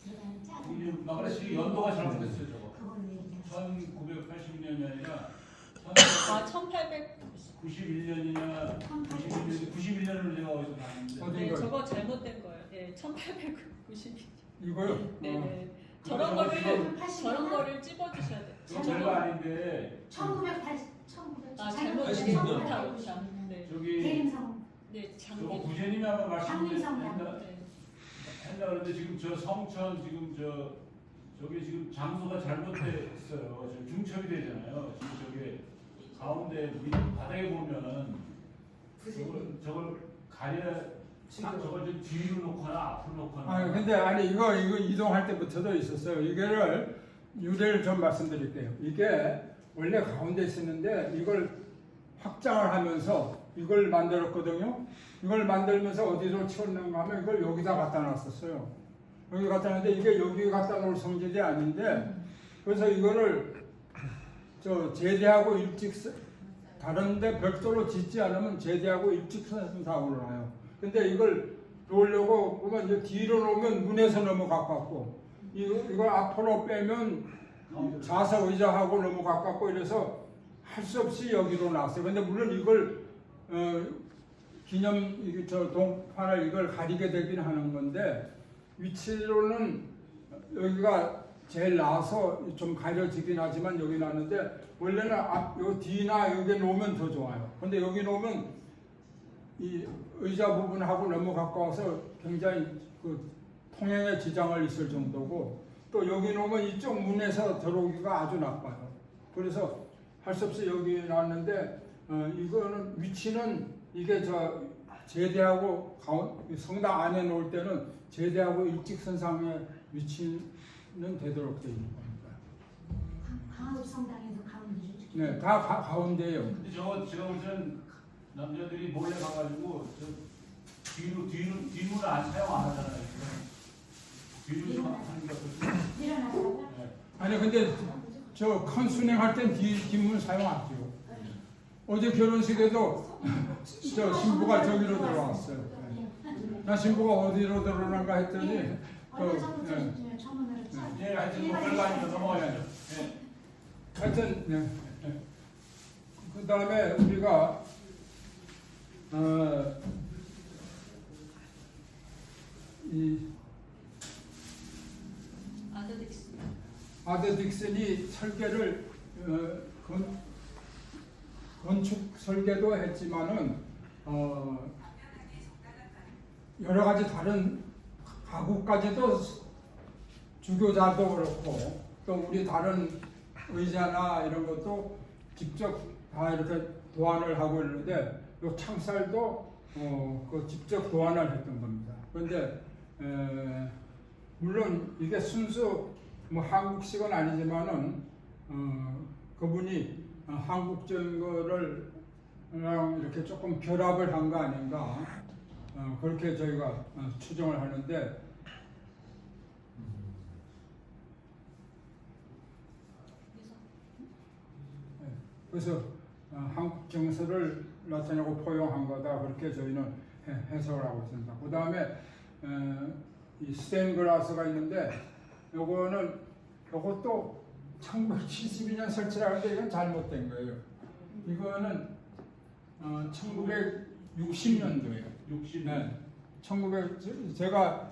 들어가는 작은 거. 이 마그레스 연도가 잘못됐어요 저거. 그걸 얘기하죠. 1980년이 아니라 1891. 91년을 제가 어디서 봤는데 어디? 네, 이거요? 저거 잘못된 거예요. 네, 1892. 이거요? 네. 저거 저런 거를 찝어주셔야 돼요. 그거 별거 아닌데 1980, 잘못 80년. 옳다. 네, 저기 대림성. 네, 저거 장님. 부제님이 아마 장림성. 말씀했나 네. 그런데 지금 저 성천 지금 저기 지금 장소가 잘못됐어요. 지금 중첩이 되잖아요. 지금 저기 가운데 바닥에 보면은 저걸 가려 저걸 좀 뒤로 놓거나 앞으로 놓거나. 근데 이거 이동할 때부터도 있었어요. 이거를 유래를 좀 말씀드릴게요. 이게 원래 가운데 있었는데 이걸 확장을 하면서 이걸 만들었거든요. 이걸 만들면서 어디로 치웠는가 하면 이걸 여기다 갖다 놨었어요. 여기 갖다 놨는데 이게 여기 갖다 놓을 성질이 아닌데 그래서 이거를 제대하고 일직선 다른데 별도로 짓지 않으면 제대하고 일직선 사고를 나요. 근데 이걸 놓으려고 보면 이제 뒤로 놓으면 문에서 너무 가깝고 이걸 앞으로 빼면 좌석 의자하고 너무 가깝고 이래서 할 수 없이 여기로 놨어요. 근데 물론 이걸 기념 동판을 이걸 가리게 되긴 하는 건데 위치로는 여기가 제일 나서 좀 가려지긴 하지만 여기 나는데 원래는 요 뒤나 여기 놓으면 더 좋아요. 근데 여기 놓으면 이 의자 부분하고 너무 가까워서 굉장히 그 통행에 지장을 있을 정도고 또 여기 놓으면 이쪽 문에서 들어오기가 아주 나빠요. 그래서 할 수 없이 여기 놨는데 이거는 위치는 이게 저 제대하고 성당 안에 놓을 때는 제대하고 일직선상에 위치는 되도록 되어 있는 겁니다. 강화도 성당에서 가운데를 이렇게. 네, 다 가운데예요. 근데 저거 제가 볼 때는 남자들이 몰래 가가지고 저 뒷문을 안 사용 안 하잖아요. 뒤로 하는 게 어떨까요? 일어나다가 네. 아니 근데 저 컨순행할 땐 뒷문 사용 안 해요. 어제 결혼식에도 저 신부가 저기로 들어왔어요. 나 신부가 어디로 들어오는가 했더니 얼마 전부터 청문회를 네, 하여튼 뭐 별거 아니고 넘어가야죠. 네. 하여튼 그 다음에 우리가 이 아더 딕슨이 설계를 건축 설계도 했지만은 여러 가지 다른 가구까지도 주교자도 그렇고 또 우리 다른 의자나 이런 것도 직접 다 이렇게 도안을 하고 있는데 이 창살도 그 직접 도안을 했던 겁니다. 그런데 물론 이게 순수 뭐 한국식은 아니지만은 그분이 한국적인 거를 이렇게 조금 결합을 한 거 아닌가 그렇게 저희가 추정을 하는데 그래서 한국 정서를 나타내고 포용한 거다 그렇게 저희는 해석을 하고 있습니다. 그 다음에 이 스테인글라스가 있는데 요것도 1972년 설치라는데 이건 잘못된 거예요. 이거는 1960년도예요. 60. 네. 제가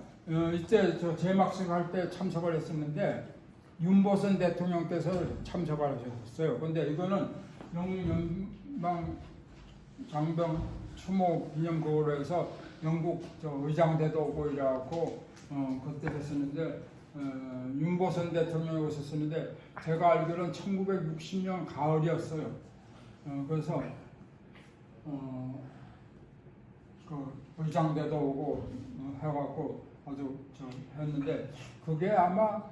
이때 저 제막식 할 때 참석을 했었는데 윤보선 대통령께서 참석을 하셨어요. 근데 이거는 영방 장병 추모 기념곡으로 해서 영국 의장대도 오고 이래갖고 그때 했었는데 윤보선 대통령이 오셨었는데 제가 알기로는 1960년 가을이었어요. 그래서 그 의장대도 오고 해갖고 아주 했는데 그게 아마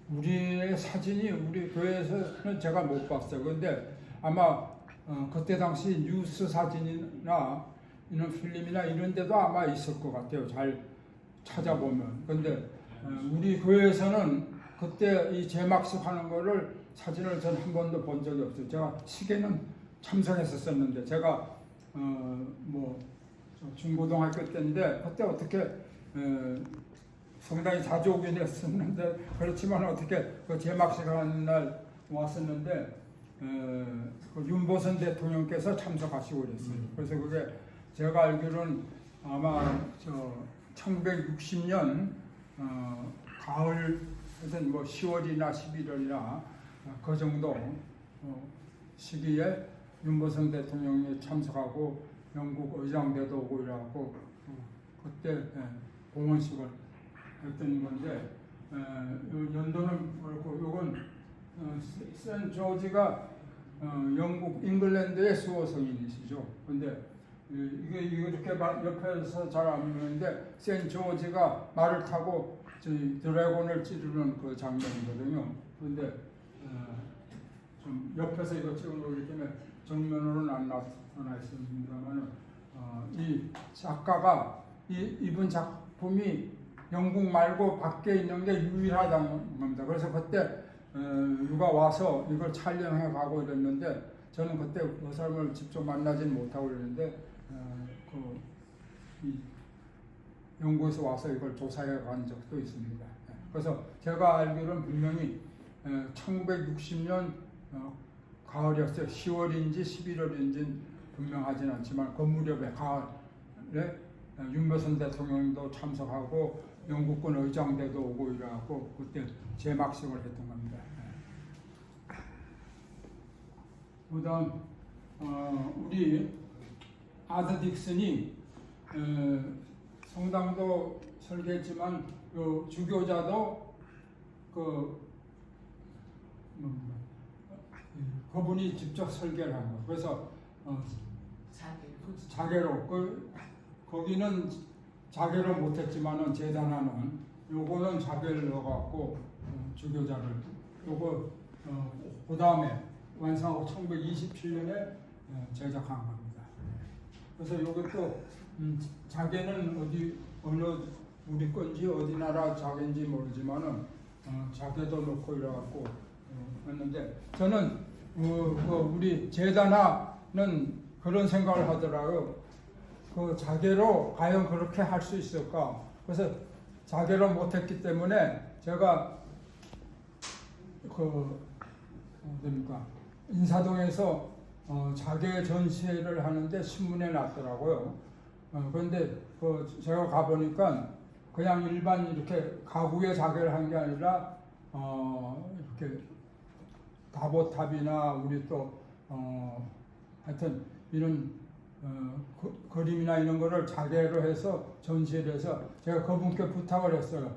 우리의 사진이 우리 교회에서는 제가 못 봤어요. 근데 아마 그때 당시 뉴스 사진이나 이런 필름이나 이런 데도 아마 있을 것 같아요. 잘 찾아보면. 근데 우리 교회에서는 그때 이 제막식 하는 거를 사진을 전 한 번도 본 적이 없어요. 제가 시계는 참석했었는데 제가 뭐 중고등학교 때인데 그때 어떻게 상당히 자주 오긴 했었는데 그렇지만 어떻게 그 제막식 하는 날 왔었는데 그 윤보선 대통령께서 참석하시고 그랬어요. 그래서 그게 제가 알기로는 아마 1960년 가을 하여튼 뭐 10월이나 11월이나 그 정도 시기에 윤보선 대통령이 참석하고 영국 의장대도 오고 이래갖고 그때 공원식을 했던 건데 연도는 그렇고 이건 센 조지가 영국 잉글랜드의 수호성인이시죠. 근데 이게 이렇게 옆에서 잘 안 보이는데 센 조지가 말을 타고 드래곤을 찌르는 그 장면이거든요. 그런데 좀 옆에서 이거 찍은 거기 때문에 정면으로는 안 나타나 있습니다만 이 작가가 이분 작품이 영국 말고 밖에 있는 게 유일하다는 겁니다. 그래서 그때 누가 와서 이걸 촬영해 가고 이랬는데 저는 그때 그 사람을 직접 만나지는 못하고 그랬는데 이 영국에서 와서 이걸 조사해 간 적도 있습니다. 그래서 제가 알기로는 분명히 1960년 가을이었어요. 10월인지 11월인지 분명하진 않지만 그 무렵에 가을에 윤보선 대통령도 참석하고 영국군 의장대도 오고 이래갖고 그때 제막식을 했던 겁니다. 그다음 우리 아더 딕슨이 성당도 설계했지만 주교자도 그분이 직접 설계를 한 거. 그래서 자개로 거기는 자개로 못했지만은 재단하는 요거는 자개를 넣어갖고 주교자를 요거 그 다음에 완성하고 1927년에 제작한 겁니다. 그래서 이것도 자개는 어느 우리 건지 어디 나라 자개인지 모르지만은 자개도 넣고 이래갖고 했는데 저는 우리 재단하는 그런 생각을 하더라고요. 그 자개로 과연 그렇게 할 수 있을까? 그래서 자개로 못했기 때문에 제가 뭡니까? 인사동에서 자개 전시회를 하는데 신문에 났더라고요. 그런데 제가 가보니까 그냥 일반 이렇게 가구의 자개를 한 게 아니라 이렇게 다보탑이나 우리 또 하여튼 이런 그림이나 이런 거를 자개로 해서 전시를 해서 제가 그분께 부탁을 했어요.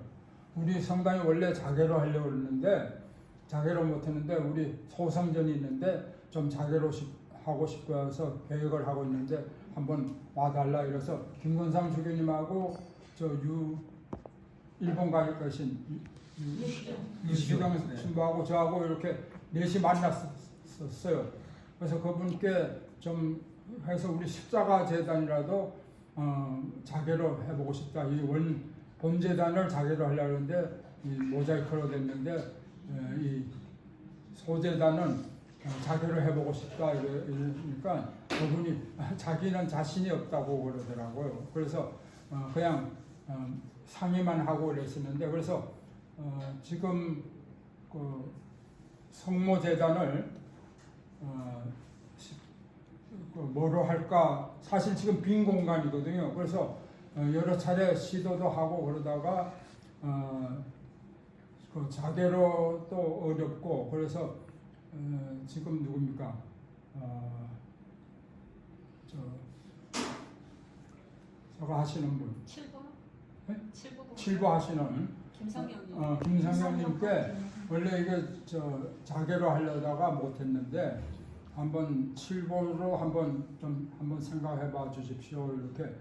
우리 성당이 원래 자개로 하려고 했는데 자개로 못했는데 우리 소성전이 있는데 좀 자개로 하고 싶고 해서 계획을 하고 있는데 한번 와달라 이래서 김건상 주교님하고 일본 가 계신 유시경 신부하고 저하고 이렇게 넷이 만났었어요. 그래서 그분께 좀 해서 우리 십자가 재단이라도 자개로 해보고 싶다. 이 본재단을 자개로 하려고 하는데 이 모자이크로 됐는데 이 소재단은 자개로 해보고 싶다 이러니까 그분이 자기는 자신이 없다고 그러더라고요. 그래서 그냥 상의만 하고 그랬었는데 그래서 지금 그 성모재단을 뭐로 할까 사실 지금 빈 공간이거든요. 그래서 여러 차례 시도도 하고 그러다가 그 자개로 또 어렵고 그래서 지금 누굽니까? 저거 하시는 분. 네? 칠부 하시는 김성경님. 김성경님께 원래 이게 자개로 하려다가 못했는데 한번 칠보로 한번 생각해봐 주십시오 이렇게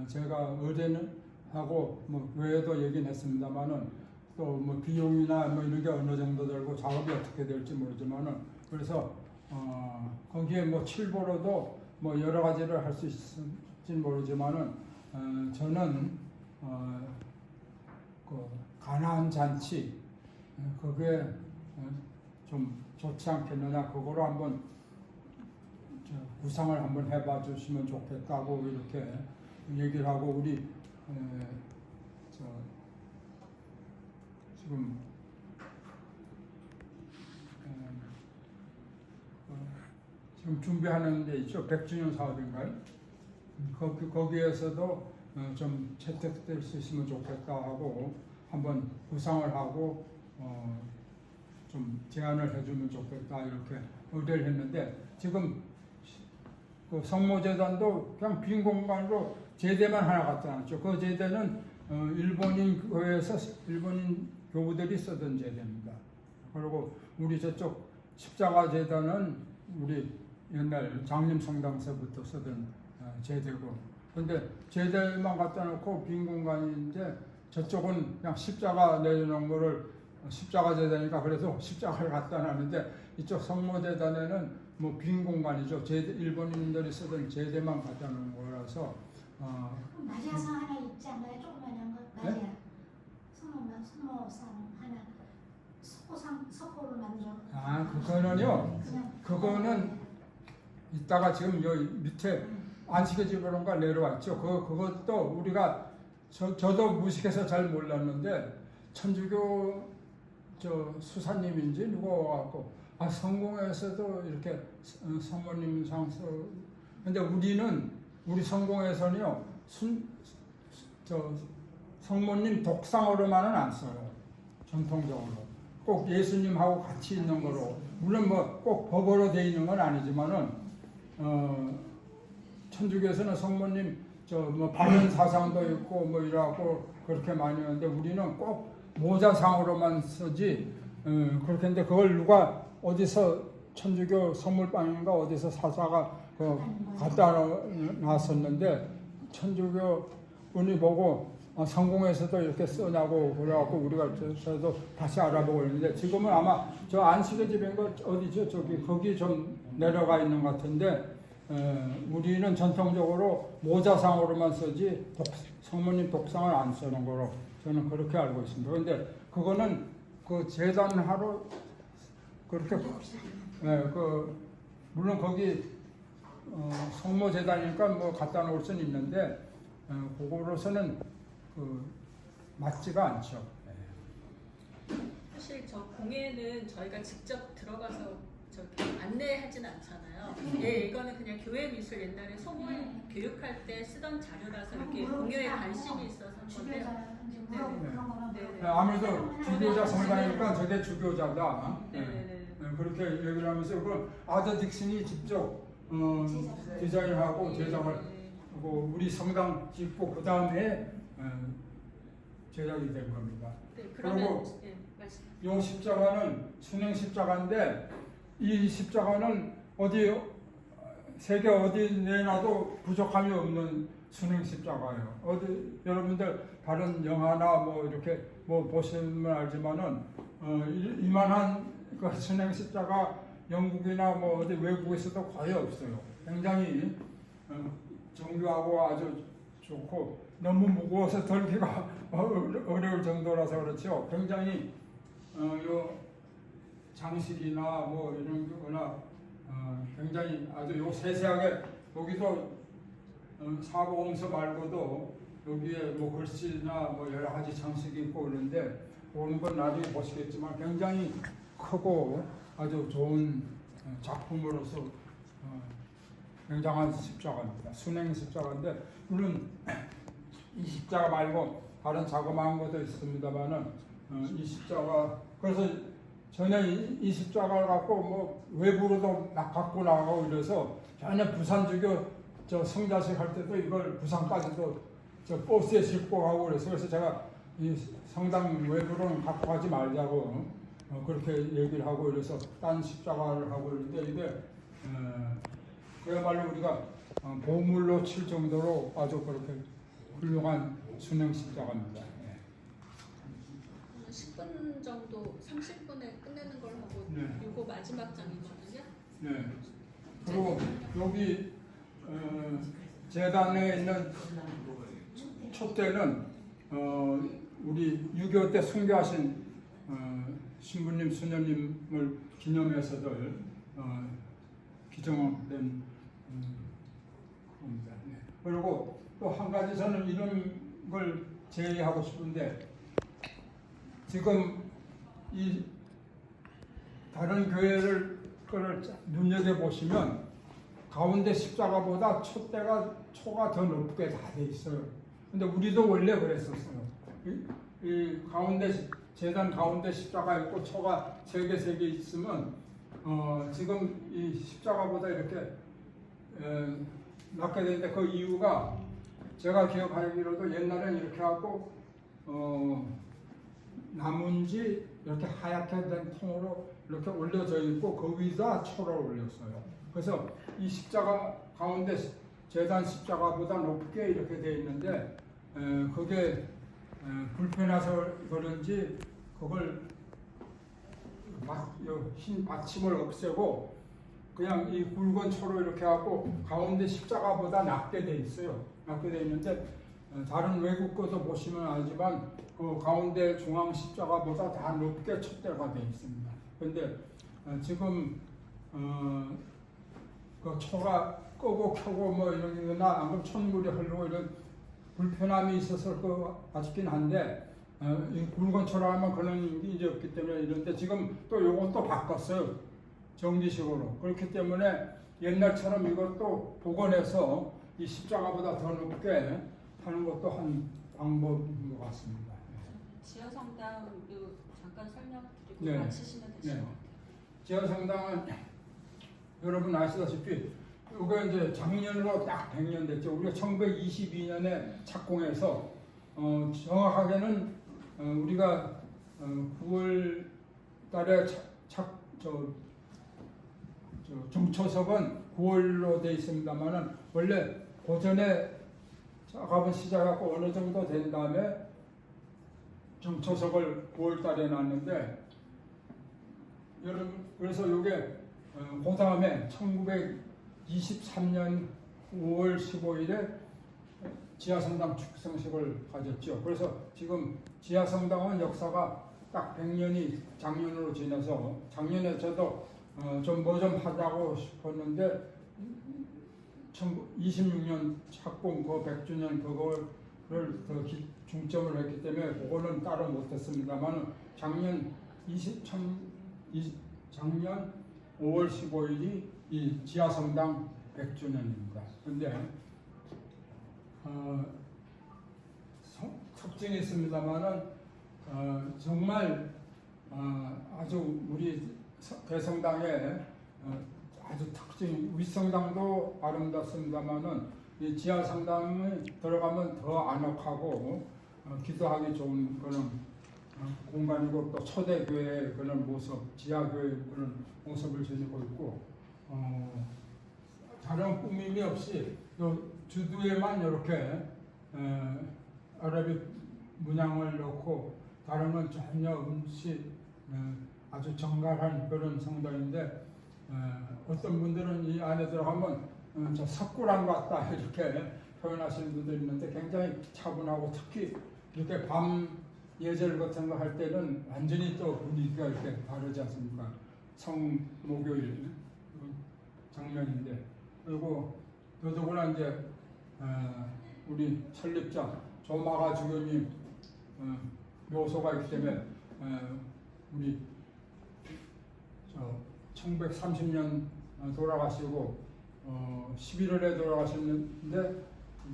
제가 의뢰는 하고 뭐 외에도 얘기는 했습니다만은 또 뭐 비용이나 뭐 이런 게 어느 정도 들고 작업이 어떻게 될지 모르지만은 그래서 거기에 뭐 칠보로도 뭐 여러 가지를 할 수 있을지 모르지만은 저는 그 가나안 잔치 그게 좀 좋지 않겠느냐 그거로 한번 구상을 한번 해봐 주시면 좋겠다고 이렇게 얘기를 하고 우리 지금 준비하는 데 있죠. 100주년 사업인가요? 거기에서도 좀 채택될 수 있으면 좋겠다 하고 한번 구상을 하고 좀 제안을 해주면 좋겠다 이렇게 의뢰를 했는데 지금 그 성모재단도 그냥 빈 공간으로 제대만 하나 갖다 놨죠. 그 제대는 일본인 교회에서 일본인 교우들이 쓰던 제대입니다. 그리고 우리 저쪽 십자가 재단은 우리 옛날 장림성당서부터 쓰던 제대고 근데 제대만 갖다 놓고 빈 공간인데 저쪽은 그냥 십자가 내려놓은 거를 십자가 재단이니까 그래서 십자가를 갖다 놨는데 이쪽 성모재단에는 뭐 빈 공간이죠. 일본인들이 쓰던 제대만 갖다 놓은 거라서 마리아상 하나 있지 않나요? 조그만한 거 마리아 성모상 하나 석고로 만들어. 그거는요. 그거는 이따가 지금 여기 밑에 안식의 집으로인가 내려왔죠. 그것도 우리가 저도 무식해서 잘 몰랐는데 천주교 수사님인지 누가 와갖고 성공에서도 이렇게 성모님 상서 근데 우리 성공에서는요 성모님 독상으로만은 안 써요. 전통적으로 꼭 예수님하고 같이 있는 거로, 물론 뭐 꼭 법어로 돼 있는 건 아니지만은 천주교에서는 성모님 뭐 바른 사상도 있고 뭐 이래갖고 그렇게 많이 하는데 우리는 꼭 모자상으로만 쓰지. 그렇게 했는데 그걸 누가 어디서 천주교 성물방인가 어디서 사사가 갖다 놨었는데 천주교 분이 보고 성공에서도 이렇게 쓰냐고 그래갖고 우리가 저도 다시 알아보고 있는데 지금은 아마 저 안식의 집인가 어디죠? 거기 좀 내려가 있는 것 같은데 우리는 전통적으로 모자상으로만 쓰지 성모님 독상을 안 쓰는 거로 저는 그렇게 알고 있습니다. 그런데 그거는 그 재단하러 그렇게 물론 거기 성모 재단이니까 뭐 갖다 놓을 수는 있는데 그거로서는 맞지가 않죠. 사실 저 공예는 저희가 직접 들어가서 저기 안내하진 않잖아요. 예, 이거는 그냥 교회 미술 옛날에 소모임 교육할 때 쓰던 자료라서 이렇게 공예에 관심이 있어서 건데요. 아무래도 주교자 성당이니까 저게 주교자다. 네네네. 그렇게 얘기를 하면서 그 아더 딕슨이 직접 디자인하고 제작을 하고 우리 성당 짓고 그 다음에 제작이 된 겁니다. 네, 그러면 그리고 예, 말씀. 이 십자가는 순행 십자가인데 이 십자가는 어디 세계 어디 내놔도 부족함이 없는 순행 십자가예요. 어디 여러분들 다른 영화나 뭐 이렇게 뭐 보시면 알지만은 이만한 그 순행 십자가 영국이나 뭐 어디 외국에서도 거의 없어요. 굉장히 정교하고 아주 좋고 너무 무거워서 들기가 어려울 정도라서 그렇죠. 굉장히 요 장식이나 뭐 이런 거나 굉장히 아주 요 세세하게 여기도 사복음서 말고도 여기에 뭐 글씨나 뭐 여러 가지 장식이 있고 그런데 오는 건 나중에 보시겠지만 굉장히 크고 아주 좋은 작품으로서 굉장한 십자가입니다. 순행 십자가인데 물론 이 십자가 말고 다른 자그마한 것도 있습니다만은 이 십자가 그래서 전에 이 십자가를 갖고 뭐 외부로도 막 갖고 나가고 이래서 전에 부산주교 저 성자식 할 때도 이걸 부산까지도 저 버스에 싣고 가고 그래서 제가 이 성당 외부로는 갖고 가지 말자고 그렇게 얘기를 하고 이래서 딴 십자가를 하고 있는데 이게 그야말로 우리가 보물로 칠 정도로 아주 그렇게 훌륭한 순행 십자가입니다. 10분 정도, 30분에 끝내는 걸 하고 네. 이거 마지막 장이거든요. 네. 그리고 여기 재단에 있는 촛대는 우리 6.25 때 순교하신 신부님, 수녀님을 기념해서들 기정된 겁니다. 네. 그리고 또 한 가지 저는 이런 걸 제의하고 싶은데 지금 이 다른 교회를 거를 눈여겨 보시면 가운데 십자가보다 촛대가 초가 더 높게 다 돼 있어요. 근데 우리도 원래 그랬었어요. 이 가운데 재단 가운데 십자가 있고 초가 세 개 있으면 지금 이 십자가보다 이렇게 낮게 되는데 그 이유가 제가 기억하기로도 옛날엔 이렇게 하고 나무인지 이렇게 하얗게 된 통으로 이렇게 올려져 있고 그 위에다 초를 올렸어요. 그래서 이 십자가 가운데 재단 십자가보다 높게 이렇게 돼 있는데 그게 불편해서 그런지 그걸 흰 받침을 없애고 그냥 이 굵은 초로 이렇게 하고 가운데 십자가보다 낮게 돼 있어요. 낮게 돼 있는데 다른 외국 것도 보시면 알지만 그 가운데 중앙 십자가보다 다 높게 촛대가 돼 있습니다. 그런데 지금 그 초가 끄고 켜고 뭐 이런 거나 아니면 촛물이 흐르고 이런 불편함이 있어서 그 아쉽긴 한데 이 굵은 초라 하면 그런 게 이제 없기 때문에 이런데 지금 또 요건 또 바꿨어요. 정기식으로. 그렇기 때문에 옛날처럼 이것도 복원해서 이 십자가보다 더 높게 하는 것도 한 방법인 것 같습니다. 지하성당도 잠깐 설명드리고 네. 마치시면 되실 네. 것 같아요. 지하성당은 여러분 아시다시피 이거 이제 작년으로 딱 100년 됐죠. 우리가 1922년에 착공해서 정확하게는 우리가 9월 달에 정초석은 9월로 돼 있습니다만은 원래 고전에 작업은 시작하고 어느 정도 된 다음에 정초석을 9월 달에 놨는데 여러분 그래서 이게 그 다음에 1923년 5월 15일에 지하성당 축성식을 가졌죠. 그래서 지금 지하성당은 역사가 딱 100년이 작년으로 지나서 작년에 저도 좀 뭐 좀 하자고 싶었는데 26년 착공 그 100주년 그거를 더 중점을 했기 때문에 그거는 따로 못했습니다만 작년 5월 15일이 이 지하성당 100주년입니다. 근데 특징이 있습니다만은 정말 아주 우리 대성당의 아주 특징 윗성당도 아름답습니다만은 이 지하성당에 들어가면 더 아늑하고 기도하기 좋은 그런 공간이고 또 초대교회의 그런 모습, 지하교회의 그런 모습을 지니고 있고 다른 꾸밈이 없이 요 주두에만 이렇게 아라비 문양을 넣고 다른 건 전혀 없이 아주 정갈한 그런 성당인데 어떤 분들은 이 안에 들어가면 저 석굴암 같다 이렇게 표현하시는 분들이 있는데 굉장히 차분하고 특히 이렇게 밤 예절 같은 거 할 때는 완전히 또 분위기가 이렇게 다르지 않습니까? 성목요일 장면인데 그리고 더더구나 이제 우리 설립자 조마가 주교님 묘소가 있기 때문에 우리 1930년 돌아가시고 11월에 돌아가셨는데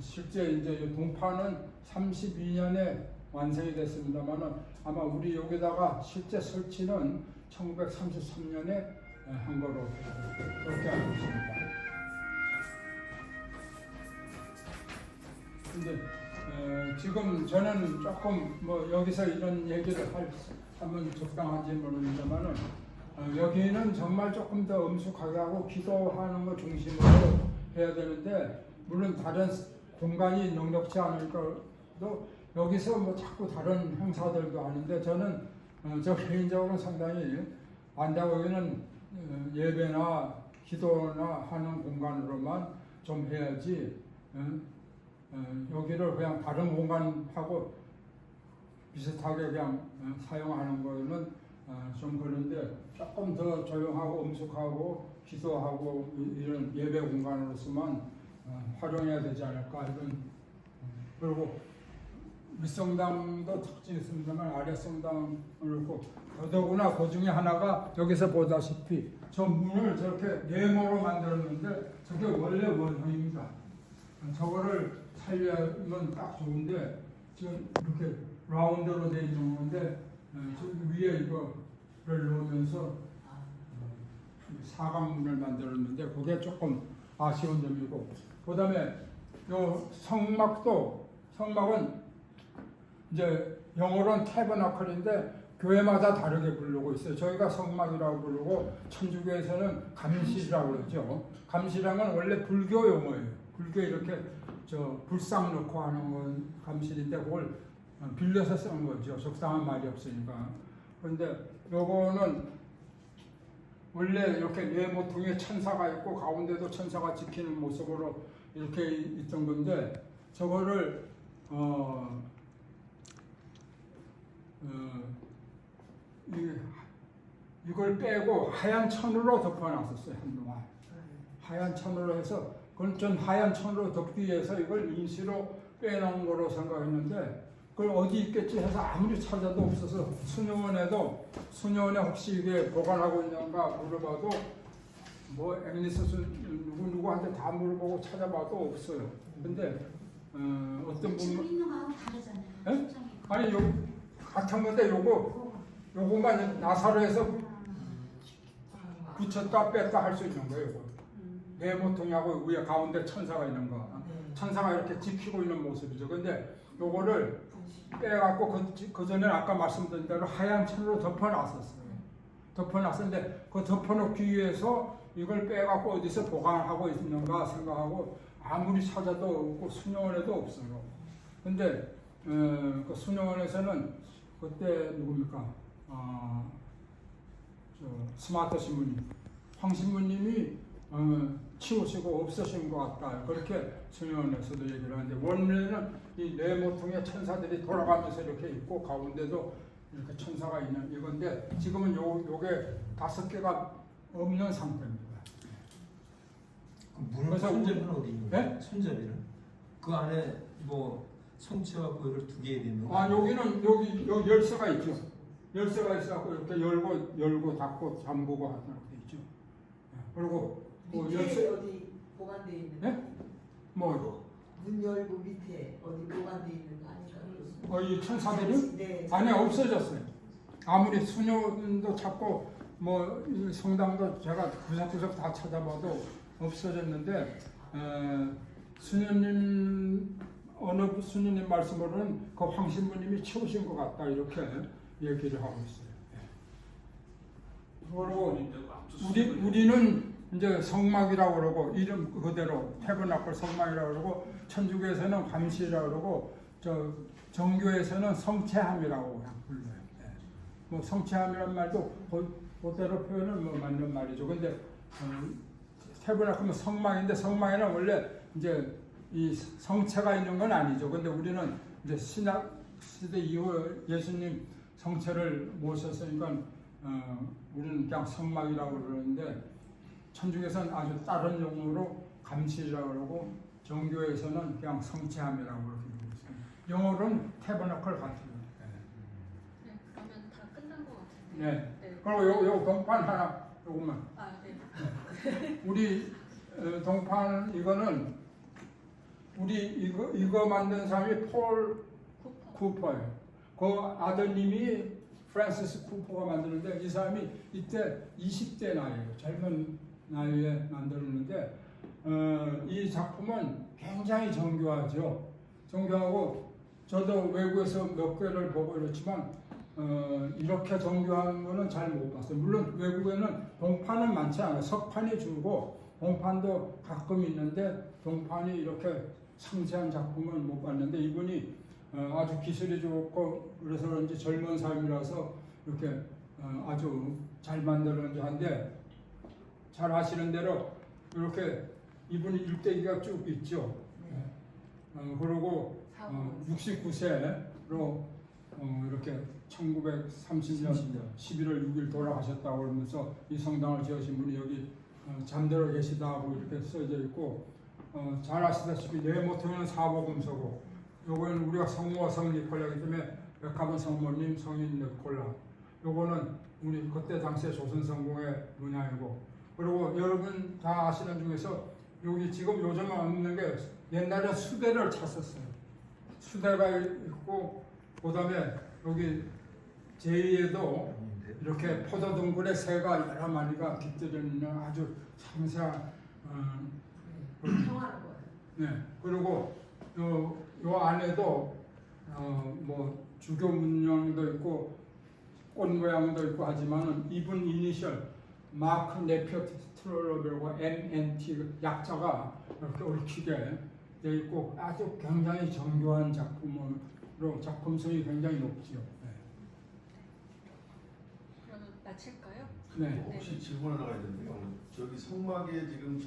실제 이제 동파는 32년에 완성이 됐습니다만은 아마 우리 여기다가 실제 설치는 1933년에 한 거로 그렇게 알고 있습니다. 근데 지금 저는 조금 뭐 여기서 이런 얘기를 하면 적당한지 모르겠지만은 여기는 정말 조금 더 엄숙하게 하고 기도하는 거 중심으로 해야 되는데 물론 다른 공간이 넉넉지 않을까도 여기서 뭐 자꾸 다른 행사들도 하는데 저는 저 개인적으로 상당히 안다고 여기는 예배나 기도나 하는 공간으로만 좀 해야지 여기를 그냥 다른 공간하고 비슷하게 그냥 사용하는 거는 좀 그런데 조금 더 조용하고 엄숙하고 기도하고 이런 예배 공간으로서만 활용해야 되지 않을까 이런 그리고 윗성당도 특징이 있습니다만 아랫성당을 그렇고 더더구나 그 중에 하나가 여기서 보다시피 저 문을 저렇게 네모로 만들었는데 저게 원래 원형입니다. 저거를 살려면 딱 좋은데 지금 이렇게 라운드로 돼 있는 건데 저기 위에 이거를 넣으면서 사각문을 만들었는데 그게 조금 아쉬운 점이고 그 다음에 요 성막은 이제 영어로는 태버나클인데 교회마다 다르게 부르고 있어요. 저희가 성막이라고 부르고 천주교에서는 감실이라고 그러죠. 감실은 원래 불교 용어예요. 불교 이렇게 저 불상 넣고 하는 건 감실인데 그걸 빌려서 쓰는 거죠. 적당한 말이 없으니까. 그런데 요거는 원래 이렇게 네모퉁이에 천사가 있고 가운데도 천사가 지키는 모습으로 이렇게 있던 건데 저거를 이걸 빼고 하얀 천으로 덮어놨었어요. 한동안 하얀 천으로 해서 그건 전 하얀 천으로 덮기 위해서 이걸 임시로 빼놓은 거로 생각했는데 그걸 어디 있겠지 해서 아무리 찾아도 없어서 수녀원에 혹시 이게 보관하고 있는가 물어봐도 뭐 앵리스 누구한테 다 물어보고 찾아봐도 없어요. 근데 어떤 지금 분 있는 거하고 다르잖아요. 예? 초청이. 아니 요 같은 건데 요거만 나사로에서 붙였다 뺐다 할 수 있는 거예요. 요거. 네모통하고 위에 가운데 천사가 있는 거. 천사가 이렇게 지키고 있는 모습이죠. 근데 요거를 빼갖고 그 전에 아까 말씀드린 대로 하얀 천으로 덮어놨었어요. 덮어놨었는데 그 덮어놓기 위해서 이걸 빼갖고 어디서 보관하고 있는가 생각하고 아무리 찾아도 없고 수녀원에도 없어요. 근데 그 수녀원에서는 그때 누굽니까? 스마트 신부님, 황 신부님이 치우시고 없으신 것 같다. 그렇게 수녀원에서도 얘기를 하는데 원래는 이 네모통에 천사들이 돌아가면서 이렇게 있고 가운데도 이렇게 천사가 있는 이건데 지금은 요게 5개가 없는 상태입니다. 문은 그래서 손잡이는 어디 있는 거예요? 네? 손잡이는 그 안에 뭐 성체와 그거를 2개 있는 거. 여기는 여기 열쇠가 있죠. 열쇠가 있어갖고 이렇게 열고 닫고 잠그고 하는 게 있죠. 그리고 뭐 밑에 열쇠 어디 보관돼 있는 네? 뭐 문 열고 밑에 어디 보관돼 있는 거 아닌가? 이 천사들이 네. 아니 없어졌어요. 아무리 수녀도 찾고 뭐 이 성당도 제가 구석구석 다 찾아봐도 없어졌는데 수녀님 어느 수녀님 말씀으로는 그 황신부님이 치우신 것 같다 이렇게 얘기를 하고 있어요. 그리고 우리는 이제 성막이라고 그러고 이름 그대로 태버나클 성막이라고 그러고 천주교에서는 감시라고 그러고 정교에서는 성체함이라고 그냥 불러요. 뭐 성체함이란 말도 그대로 표현은 뭐 맞는 말이죠. 근데 태버나클은 성막인데 성막에는 원래 이제 이 성체가 있는 건 아니죠. 근데 우리는 이제 신약 시대 이후 예수님 성체를 모셨으니까 우리는 그냥 성막이라고 그러는데 천주교에서는 아주 다른 용어로 감시라고 그러고 정교에서는 그냥 성체함이라고 그렇게 부르고 있습니다. 영어로는 태버나클 같아요. 네, 그러면 다 끝난 것 같은데. 네. 네. 그리고 요 동판 하나 요것만. 네. 우리 동판 이거는 우리 이거 만든 사람이 폴 쿠퍼예요. 그 아드님이 프란시스 쿠퍼가 만드는데 이 사람이 이때 20대 나이에요. 젊은 나이에 만들었는데 이 작품은 굉장히 정교하죠. 정교하고 저도 외국에서 몇 개를 보고 그렇지만 이렇게 정교한 거는 잘 못 봤어요. 물론 외국에는 동판은 많지 않아요. 석판이 줄고 동판도 가끔 있는데 동판이 이렇게 상세한 작품을 못 봤는데 이분이 아주 기술이 좋고 그래서 그런지 젊은 사람이라서 이렇게 아주 잘 만들었는지 한데 잘 아시는 대로 이렇게 이분이 일대기가 쭉 있죠. 그리고 69세로 이렇게 1930년 11월 6일 돌아가셨다고 그러면서 이 성당을 지으신 분이 여기 잠들어 계시다고 이렇게 써져 있고 잘 아시다시피 네모통에는 사복음서고 요거는 우리가 성모와 성 니콜라이기 때문에 백합은 성모님, 성인 니콜라. 요거는 우리 그때 당시에 조선 성공의 문양이고 그리고 여러분 다 아시는 중에서 여기 지금 요즘은 없는 게 옛날에 수대를 찼었어요. 수대가 있고 그다음에 여기 제2에도 이렇게 포도 둥글에 새가 여러 마리가 깃들여 있는 아주 상세한 평화로워요. 네. 그리고 요 안에도 뭐 주교 문양도 있고 꽃 모양도 있고 하지만은 이분 이니셜 마크 네피어 트롤러라고 MNT 약자가 이렇게 얽히게 돼 있고 아주 굉장히 정교한 작품으로 작품성이 굉장히 높지요. 네. 그러면 마칠까요? 네. 혹시 질문 하나 있는데요. 저기 성막에 지금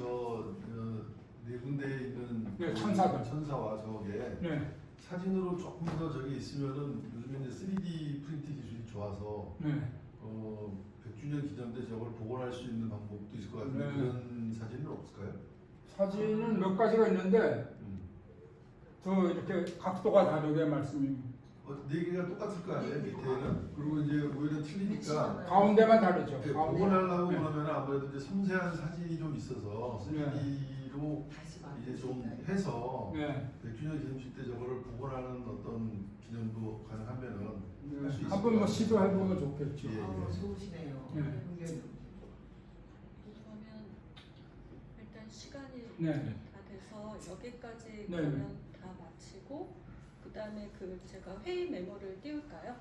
네 군데에 있는 네, 천사들. 천사와 저게 네. 사진으로 조금 더 저기 있으면은 요즘에 이제 3D 프린트 기술이 좋아서 네. 100주년 기념 때 저걸 복원할 수 있는 방법도 있을 것 같은데 네. 그런 사진은 없을까요? 사진은 몇 가지가 있는데 더 이렇게 각도가 다르게 말씀입니다. 네 개가 똑같을 거 아니에요 밑에는. 그리고 이제 오히려 틀리니까 가운데만 다르죠. 네, 가운데. 복원하려고 네. 그러면 아무래도 이제 섬세한 사진이 좀 있어서 3D로 기념비로 다시 이제 좀 만드실까요? 해서 네. 백주년 기념식 때 저거를 복원하는 어떤 기념도 가능하면은 할 수 있을 한번 뭐 것 시도해보면 좋겠죠. 예, 예. 좋으시네요. 네. 굉장히. 그러면 일단 시간이 네. 다 돼서 여기까지 네. 그러면 다 마치고 그 다음에 그 제가 회의 메모를 띄울까요?